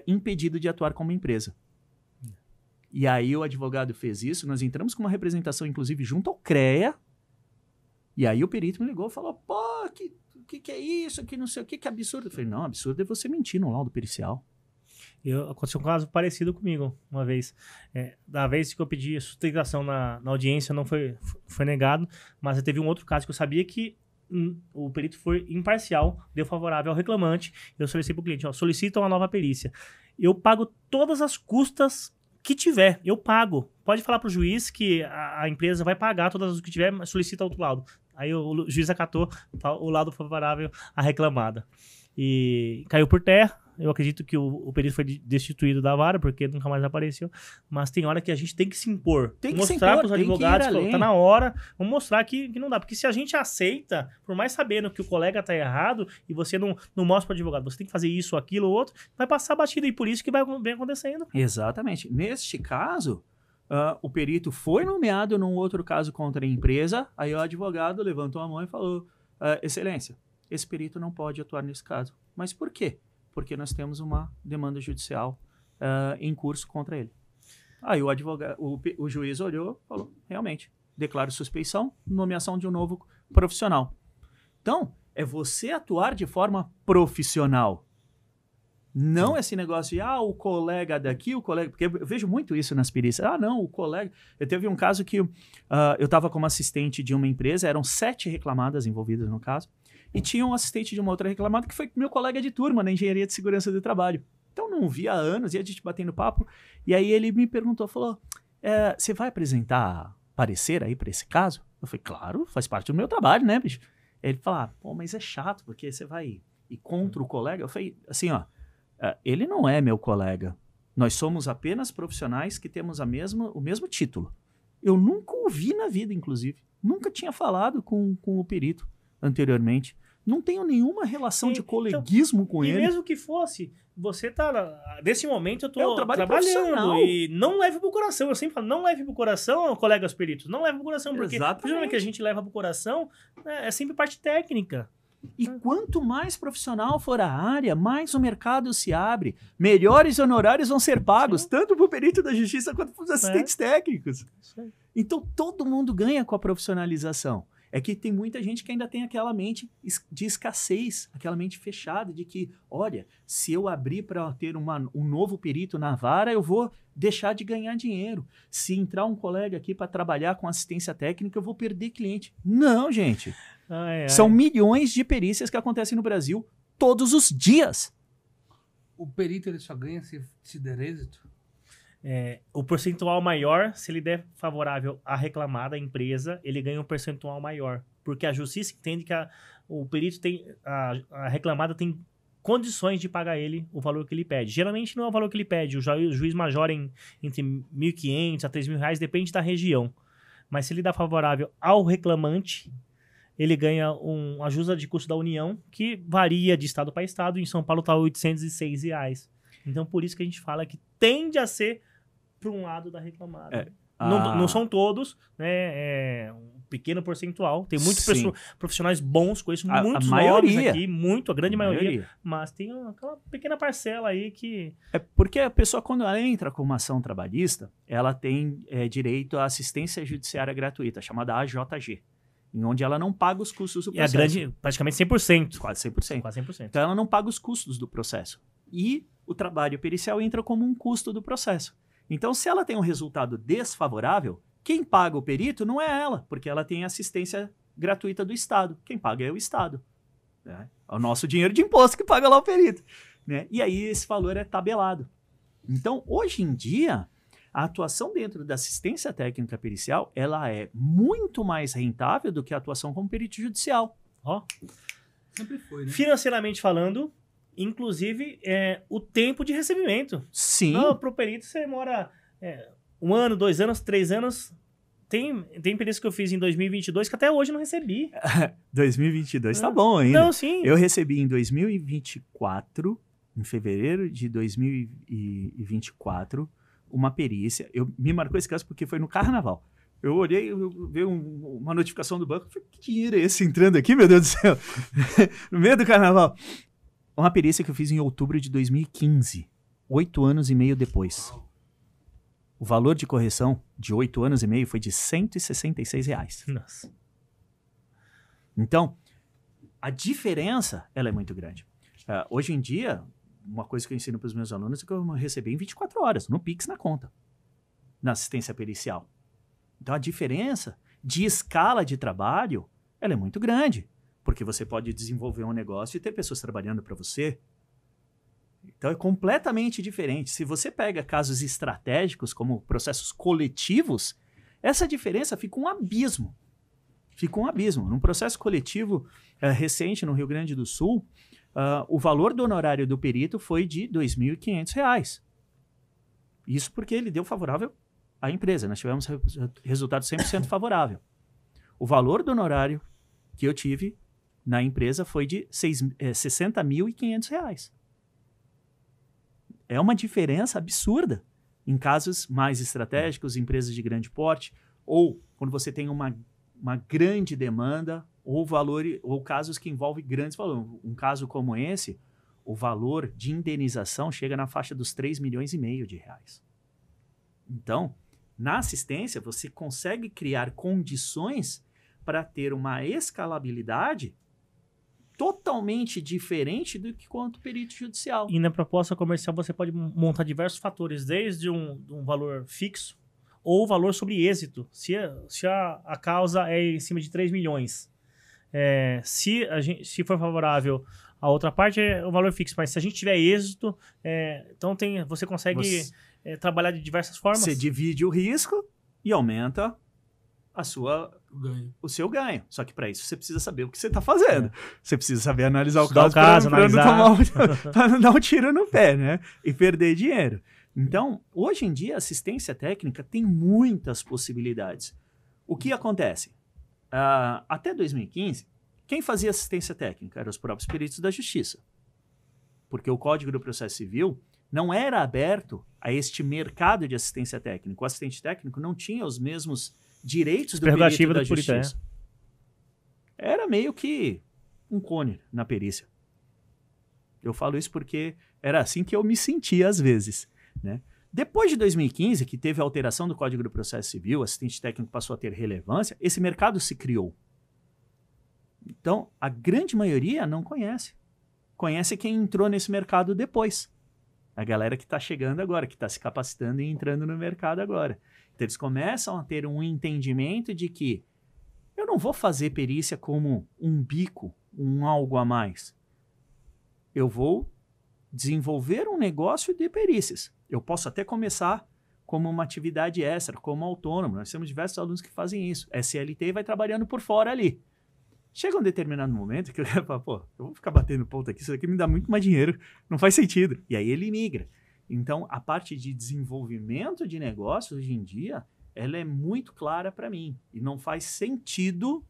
impedido de atuar como empresa. E aí o advogado fez isso, nós entramos com uma representação, inclusive, junto ao CREA, e aí o perito me ligou e falou, pô, que é isso, que não sei o que absurdo. Eu falei, não, absurdo é você mentir no laudo pericial. Aconteceu um caso parecido comigo uma vez. Da vez que eu pedi sustentação na audiência, não foi negado, mas teve um outro caso que eu sabia que o perito foi imparcial, deu favorável ao reclamante. Eu solicitei para o cliente, solicita uma nova perícia. Eu pago todas as custas que tiver, eu pago. Pode falar para o juiz que a empresa vai pagar todas as que tiver, mas solicita outro laudo. Aí o juiz acatou o laudo favorável à reclamada. E caiu por terra. Eu acredito que o perito foi destituído da vara, porque nunca mais apareceu. Mas tem hora que a gente tem que se impor. Tem que mostrar para os advogados que tá na hora. Vamos mostrar que não dá. Porque se a gente aceita, por mais sabendo que o colega está errado, e você não mostra para o advogado, você tem que fazer isso, aquilo, outro, vai passar batida. E por isso que vem acontecendo. Exatamente. Neste caso, o perito foi nomeado num outro caso contra a empresa, aí o advogado levantou a mão e falou, excelência, esse perito não pode atuar nesse caso. Mas por quê? Porque nós temos uma demanda judicial em curso contra ele. Aí o juiz olhou e falou, realmente, declaro suspeição, nomeação de um novo profissional. Então, é você atuar de forma profissional. Não esse negócio de, o colega daqui, o colega... Porque eu vejo muito isso nas perícias. Não, o colega... Eu teve um caso que eu estava como assistente de uma empresa, eram 7 reclamadas envolvidas no caso, e tinha um assistente de uma outra reclamada que foi meu colega de turma na engenharia de segurança do trabalho. Então, não via há anos, e a gente batendo papo, e aí ele me perguntou, falou, você vai apresentar parecer aí para esse caso? Eu falei, claro, faz parte do meu trabalho, né, bicho? Ele falou, pô, mas é chato, porque você vai ir contra o colega? Eu falei, assim, ele não é meu colega. Nós somos apenas profissionais que temos o mesmo título. Eu nunca ouvi na vida, inclusive. Nunca tinha falado com o perito anteriormente. Não tenho nenhuma relação de coleguismo com ele. E mesmo que fosse, você tá... Nesse momento eu tô trabalhando e não leve pro coração. Eu sempre falo, não leve pro coração, colegas peritos. Não leve pro coração, porque o que a gente leva pro coração é sempre parte técnica. E quanto mais profissional for a área, mais o mercado se abre. Melhores honorários vão ser pagos, tanto para o perito da justiça quanto para os assistentes técnicos. Então, todo mundo ganha com a profissionalização. É que tem muita gente que ainda tem aquela mente de escassez, aquela mente fechada de que, olha, se eu abrir para ter um novo perito na vara, eu vou deixar de ganhar dinheiro. Se entrar um colega aqui para trabalhar com assistência técnica, eu vou perder cliente. Não, gente. São milhões de perícias que acontecem no Brasil todos os dias. O perito ele só ganha se der êxito? O percentual maior, se ele der favorável à reclamada, à empresa, ele ganha um percentual maior. Porque a justiça entende que o perito tem... A reclamada tem condições de pagar ele o valor que ele pede. Geralmente não é o valor que ele pede. O juiz majora entre R$ 1.500 a R$ 3.000, depende da região. Mas se ele dá favorável ao reclamante, ele ganha uma ajuda de custo da União, que varia de estado para estado. Em São Paulo está R$ 806. Então, por isso que a gente fala que tende a ser para um lado da reclamada. Não são todos, né? Um pequeno percentual. Tem muitos profissionais bons, conheço muitos nomes aqui, a grande maioria. Mas tem aquela pequena parcela aí que... Porque a pessoa, quando ela entra com uma ação trabalhista, ela tem direito à assistência judiciária gratuita, chamada AJG, em onde ela não paga os custos do processo. Praticamente 100%. Quase 100%. Quase 100%. Então, ela não paga os custos do processo. E o trabalho pericial entra como um custo do processo. Então, se ela tem um resultado desfavorável, quem paga o perito não é ela, porque ela tem assistência gratuita do Estado. Quem paga é o Estado. Né? É o nosso dinheiro de imposto que paga lá o perito. Né? E aí esse valor é tabelado. Então, hoje em dia, a atuação dentro da assistência técnica pericial, ela é muito mais rentável do que a atuação como perito judicial. Sempre foi, né? Financeiramente falando... Inclusive, o tempo de recebimento. Sim. Para o perito, você demora 1 ano, 2 anos, 3 anos. Tem perícia que eu fiz em 2022 que até hoje não recebi. 2022 tá bom ainda. Não, sim. Eu recebi em 2024, em fevereiro de 2024, uma perícia. Me marcou esse caso porque foi no carnaval. Eu olhei, vi uma notificação do banco. Falei, que dinheiro é esse entrando aqui, meu Deus do céu? No meio do carnaval. Uma perícia que eu fiz em outubro de 2015, 8 anos e meio depois. O valor de correção de 8 anos e meio foi de R$ 166. Nossa. Então, a diferença ela é muito grande. Hoje em dia, uma coisa que eu ensino para os meus alunos é que eu recebi em 24 horas, no Pix, na conta, na assistência pericial. Então, a diferença de escala de trabalho ela é muito grande. Porque você pode desenvolver um negócio e ter pessoas trabalhando para você. Então é completamente diferente. Se você pega casos estratégicos, como processos coletivos, essa diferença fica um abismo. Fica um abismo. Num processo coletivo recente no Rio Grande do Sul, o valor do honorário do perito foi de R$ 2.500. Isso porque ele deu favorável à empresa. Nós tivemos resultado 100% favorável. O valor do honorário que eu tive na empresa foi de R$ 60.500. É uma diferença absurda em casos mais estratégicos, empresas de grande porte, ou quando você tem uma grande demanda, ou casos que envolvem grandes valores. Um caso como esse, o valor de indenização chega na faixa dos R$ 3,5 milhões de reais. Então, na assistência, você consegue criar condições para ter uma escalabilidade totalmente diferente do que quanto perito judicial. E na proposta comercial você pode montar diversos fatores, desde um valor fixo ou valor sobre êxito. Se a causa é em cima de 3 milhões, se for favorável a outra parte, é o valor fixo. Mas se a gente tiver êxito, então você consegue trabalhar de diversas formas. Você divide o risco e aumenta o seu ganho. Só que para isso você precisa saber o que você está fazendo. Você precisa saber analisar o caso para não dar um tiro no pé, né? E perder dinheiro. Então, hoje em dia, a assistência técnica tem muitas possibilidades. O que acontece? Até 2015, quem fazia assistência técnica eram os próprios peritos da justiça. Porque o Código do Processo Civil não era aberto a este mercado de assistência técnica. O assistente técnico não tinha os mesmos direitos do perito da justiça. Era meio que um cone na perícia. Eu falo isso porque era assim que eu me sentia às vezes, né? Depois de 2015, que teve a alteração do Código do Processo Civil, o assistente técnico passou a ter relevância, esse mercado se criou. Então, a grande maioria não conhece. Conhece quem entrou nesse mercado depois. A galera que está chegando agora, que está se capacitando e entrando no mercado agora. Então, eles começam a ter um entendimento de que eu não vou fazer perícia como um bico, um algo a mais. Eu vou desenvolver um negócio de perícias. Eu posso até começar como uma atividade extra, como autônomo. Nós temos diversos alunos que fazem isso. SLT e vai trabalhando por fora ali. Chega um determinado momento que eu quero falar, eu vou ficar batendo ponto aqui, isso aqui me dá muito mais dinheiro, não faz sentido. E aí ele migra. Então, a parte de desenvolvimento de negócio, hoje em dia, ela é muito clara para mim. E não faz sentido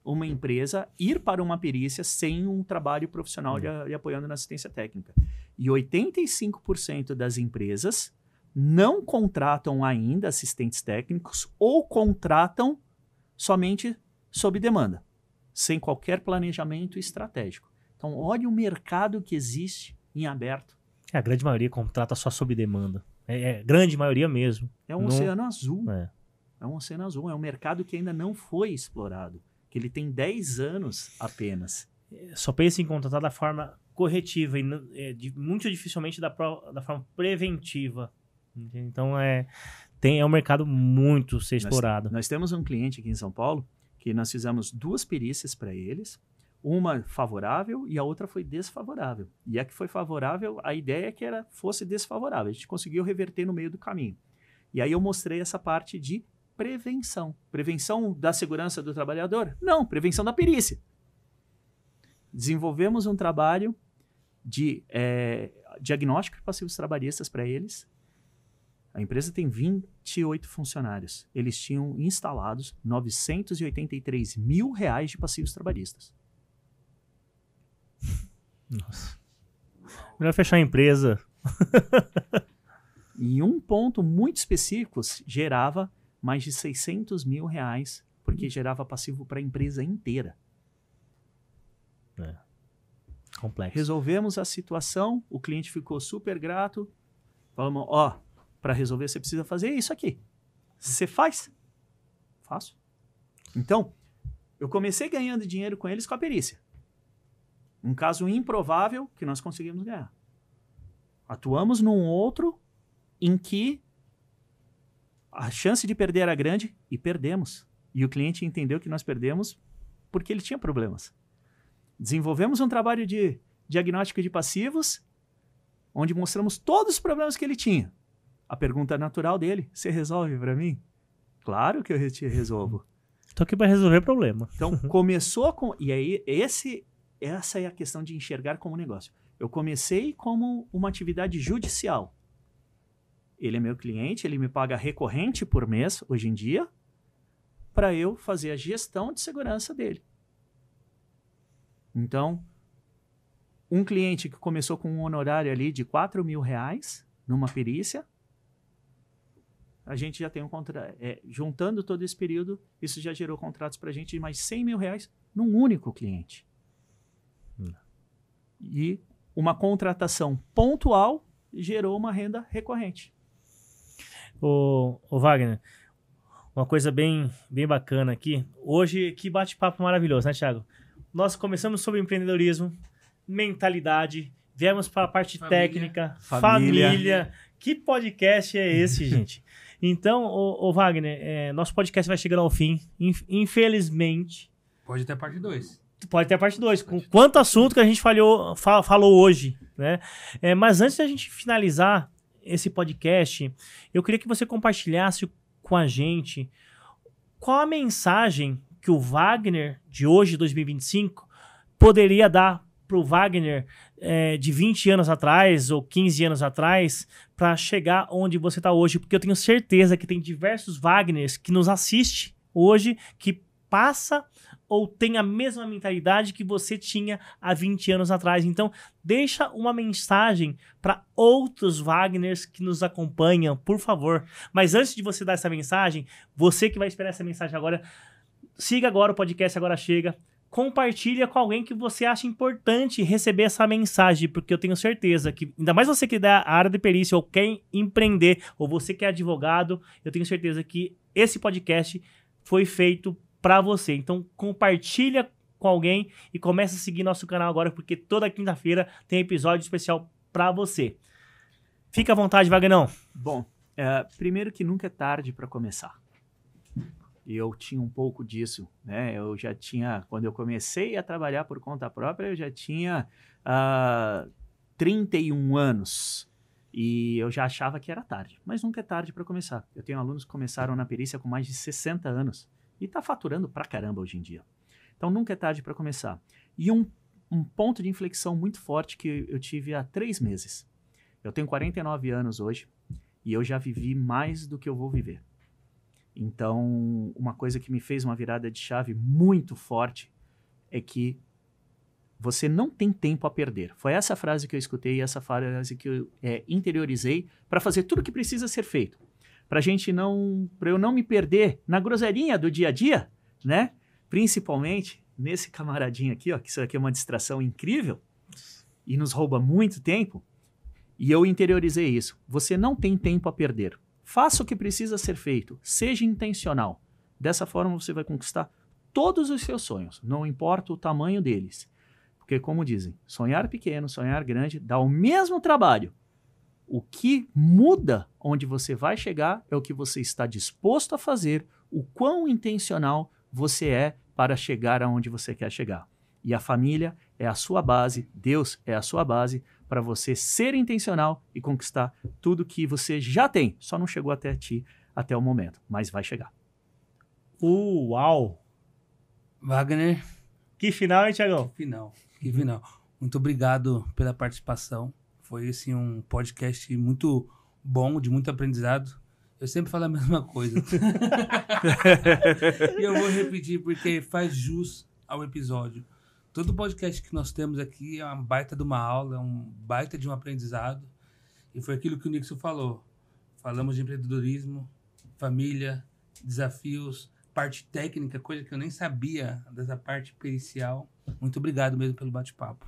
uma empresa ir para uma perícia sem um trabalho profissional de apoiando na assistência técnica. E 85% das empresas não contratam ainda assistentes técnicos ou contratam somente sob demanda, sem qualquer planejamento estratégico. Então, olha o mercado que existe em aberto. A grande maioria contrata só sob demanda. Grande maioria mesmo. É um oceano azul. É um oceano azul. É um mercado que ainda não foi explorado. Que ele tem 10 anos apenas. Só pensa em contratar da forma corretiva e muito dificilmente da forma preventiva. Então, é um mercado muito ser explorado. Nós temos um cliente aqui em São Paulo que nós fizemos 2 perícias para eles, uma favorável e a outra foi desfavorável. E a que foi favorável, a ideia é que fosse desfavorável. A gente conseguiu reverter no meio do caminho. E aí eu mostrei essa parte de prevenção. Prevenção da segurança do trabalhador? Não, prevenção da perícia. Desenvolvemos um trabalho de diagnóstico de passivos trabalhistas para eles. A empresa tem 28 funcionários. Eles tinham instalados R$983 mil de passivos trabalhistas. Nossa. Melhor fechar a empresa. Em um ponto muito específico, gerava mais de R$600 mil, porque gerava passivo para a empresa inteira. Complexo. Resolvemos a situação, o cliente ficou super grato. Falamos, para resolver você precisa fazer isso aqui. Você faz? Faço. Então, eu comecei ganhando dinheiro com eles com a perícia. Um caso improvável que nós conseguimos ganhar. Atuamos num outro em que a chance de perder era grande e perdemos. E o cliente entendeu que nós perdemos porque ele tinha problemas. Desenvolvemos um trabalho de diagnóstico de passivos, onde mostramos todos os problemas que ele tinha. A pergunta natural dele, você resolve para mim? Claro que eu te resolvo. Estou aqui para resolver problema. Então, começou com... E aí, essa é a questão de enxergar como negócio. Eu comecei como uma atividade judicial. Ele é meu cliente, ele me paga recorrente por mês, hoje em dia, para eu fazer a gestão de segurança dele. Então, um cliente que começou com um honorário ali de R$4 mil numa perícia, a gente já tem um contrato. Juntando todo esse período, isso já gerou contratos para a gente de mais de R$100 mil num único cliente. E uma contratação pontual gerou uma renda recorrente. Ô Wagner, uma coisa bem bacana aqui. Hoje, que bate-papo maravilhoso, né, Thiago? nós começamos sobre empreendedorismo, mentalidade, viemos para a parte técnica, família. Que podcast é esse, gente? Então, ô Wagner, nosso podcast vai chegando ao fim, infelizmente. Pode ter parte 2. Pode ter a parte 2, com quanto assunto que a gente falou hoje, né? Mas antes da gente finalizar esse podcast, eu queria que você compartilhasse com a gente qual a mensagem que o Wagner de hoje, 2025, poderia dar para o Wagner de 20 anos atrás ou 15 anos atrás para chegar onde você está hoje, porque eu tenho certeza que tem diversos Wagners que nos assistem hoje, que passa ou tem a mesma mentalidade que você tinha há 20 anos atrás. Então, deixa uma mensagem para outros Wagners que nos acompanham, por favor. Mas antes de você dar essa mensagem, você que vai esperar essa mensagem agora, siga agora o podcast Agora Chega, compartilha com alguém que você acha importante receber essa mensagem, porque eu tenho certeza que, ainda mais você que é da área de perícia ou quer empreender, ou você que é advogado, eu tenho certeza que esse podcast foi feito para você. Então compartilha com alguém e começa a seguir nosso canal agora, porque toda quinta-feira tem episódio especial para você. Fica à vontade, Wagnão. Bom, primeiro que nunca é tarde para começar. E eu tinha um pouco disso, né? Eu já tinha, quando eu comecei a trabalhar por conta própria, eu já tinha 31 anos. E eu já achava que era tarde, mas nunca é tarde para começar. Eu tenho alunos que começaram na perícia com mais de 60 anos. E está faturando pra caramba hoje em dia. Então nunca é tarde para começar. E um ponto de inflexão muito forte que eu tive há 3 meses. Eu tenho 49 anos hoje e eu já vivi mais do que eu vou viver. Então, uma coisa que me fez uma virada de chave muito forte é que você não tem tempo a perder. Foi essa frase que eu escutei e essa frase que eu interiorizei para fazer tudo o que precisa ser feito. Para eu não me perder na groselinha do dia a dia, né? Principalmente nesse camaradinho aqui, ó, que isso aqui é uma distração incrível e nos rouba muito tempo. E eu interiorizei isso. Você não tem tempo a perder. Faça o que precisa ser feito. Seja intencional. Dessa forma você vai conquistar todos os seus sonhos, não importa o tamanho deles. Porque, como dizem, sonhar pequeno, sonhar grande, dá o mesmo trabalho. O que muda onde você vai chegar é o que você está disposto a fazer, o quão intencional você é para chegar aonde você quer chegar. E a família é a sua base, Deus é a sua base para você ser intencional e conquistar tudo que você já tem. Só não chegou até ti até o momento, mas vai chegar. Uau! Wagner. Que final, hein, Thiagão? Que final. Muito obrigado pela participação. Foi, assim, um podcast muito bom, de muito aprendizado. Eu sempre falo a mesma coisa. E eu vou repetir porque faz jus ao episódio. Todo podcast que nós temos aqui é uma baita de uma aula, é um baita de um aprendizado. E foi aquilo que o Nixon falou. Falamos de empreendedorismo, família, desafios, parte técnica, coisa que eu nem sabia dessa parte pericial. Muito obrigado mesmo pelo bate-papo.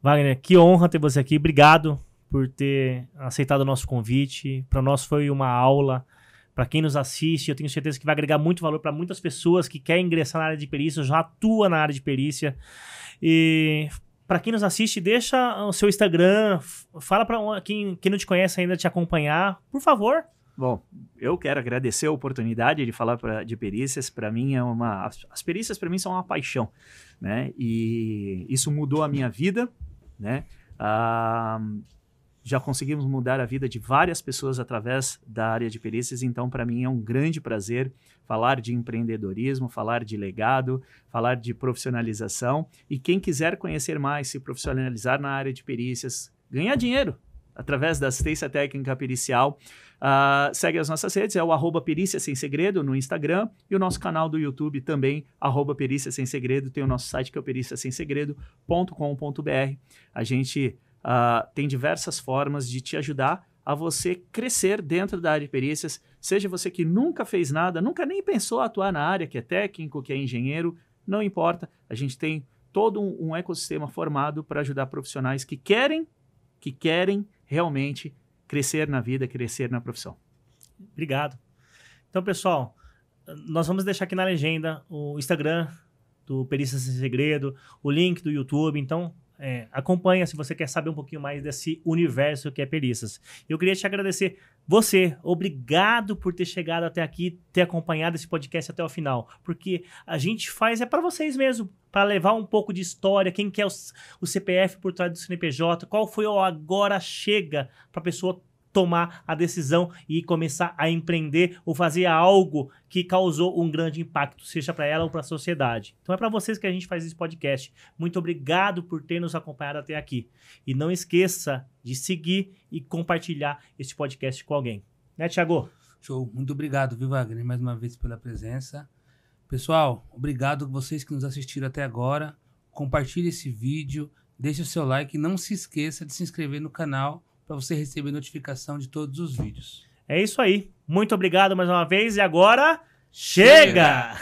Wagner, que honra ter você aqui. Obrigado por ter aceitado o nosso convite. Para nós foi uma aula. Para quem nos assiste, eu tenho certeza que vai agregar muito valor para muitas pessoas que querem ingressar na área de perícia, já atua na área de perícia. E para quem nos assiste, deixa o seu Instagram, fala para quem não te conhece ainda te acompanhar, por favor. Bom, eu quero agradecer a oportunidade de falar de perícias. Para mim as perícias para mim são uma paixão, né? E isso mudou a minha vida, né? Já conseguimos mudar a vida de várias pessoas através da área de perícias, então para mim é um grande prazer falar de empreendedorismo, falar de legado, falar de profissionalização. E quem quiser conhecer mais, se profissionalizar na área de perícias, ganhar dinheiro através da assistência técnica pericial, segue as nossas redes, é o @perícia sem segredo no Instagram e o nosso canal do YouTube também, @perícia sem segredo, tem o nosso site que é o periciasemsegredo.com.br. A gente tem diversas formas de te ajudar a você crescer dentro da área de perícias, seja você que nunca fez nada, nunca nem pensou atuar na área, que é técnico, que é engenheiro, não importa, a gente tem todo um ecossistema formado para ajudar profissionais que querem realmente crescer na vida, crescer na profissão. Obrigado. Então, pessoal, nós vamos deixar aqui na legenda o Instagram do Perícias Sem Segredo, o link do YouTube. Então, acompanha se você quer saber um pouquinho mais desse universo que é perícias. Eu queria te agradecer. Você, obrigado por ter chegado até aqui, ter acompanhado esse podcast até o final. Porque a gente faz para vocês mesmo, para levar um pouco de história, quem quer o CPF por trás do CNPJ, qual foi o agora chega para a pessoa tomar a decisão e começar a empreender ou fazer algo que causou um grande impacto, seja para ela ou para a sociedade. Então é para vocês que a gente faz esse podcast. Muito obrigado por ter nos acompanhado até aqui. E não esqueça de seguir e compartilhar esse podcast com alguém. Né, Thiago? Show. Muito obrigado, viu, Wagner, mais uma vez pela presença. Pessoal, obrigado a vocês que nos assistiram até agora. Compartilhe esse vídeo, deixe o seu like e não se esqueça de se inscrever no canal para você receber notificação de todos os vídeos. É isso aí. Muito obrigado mais uma vez e agora, chega!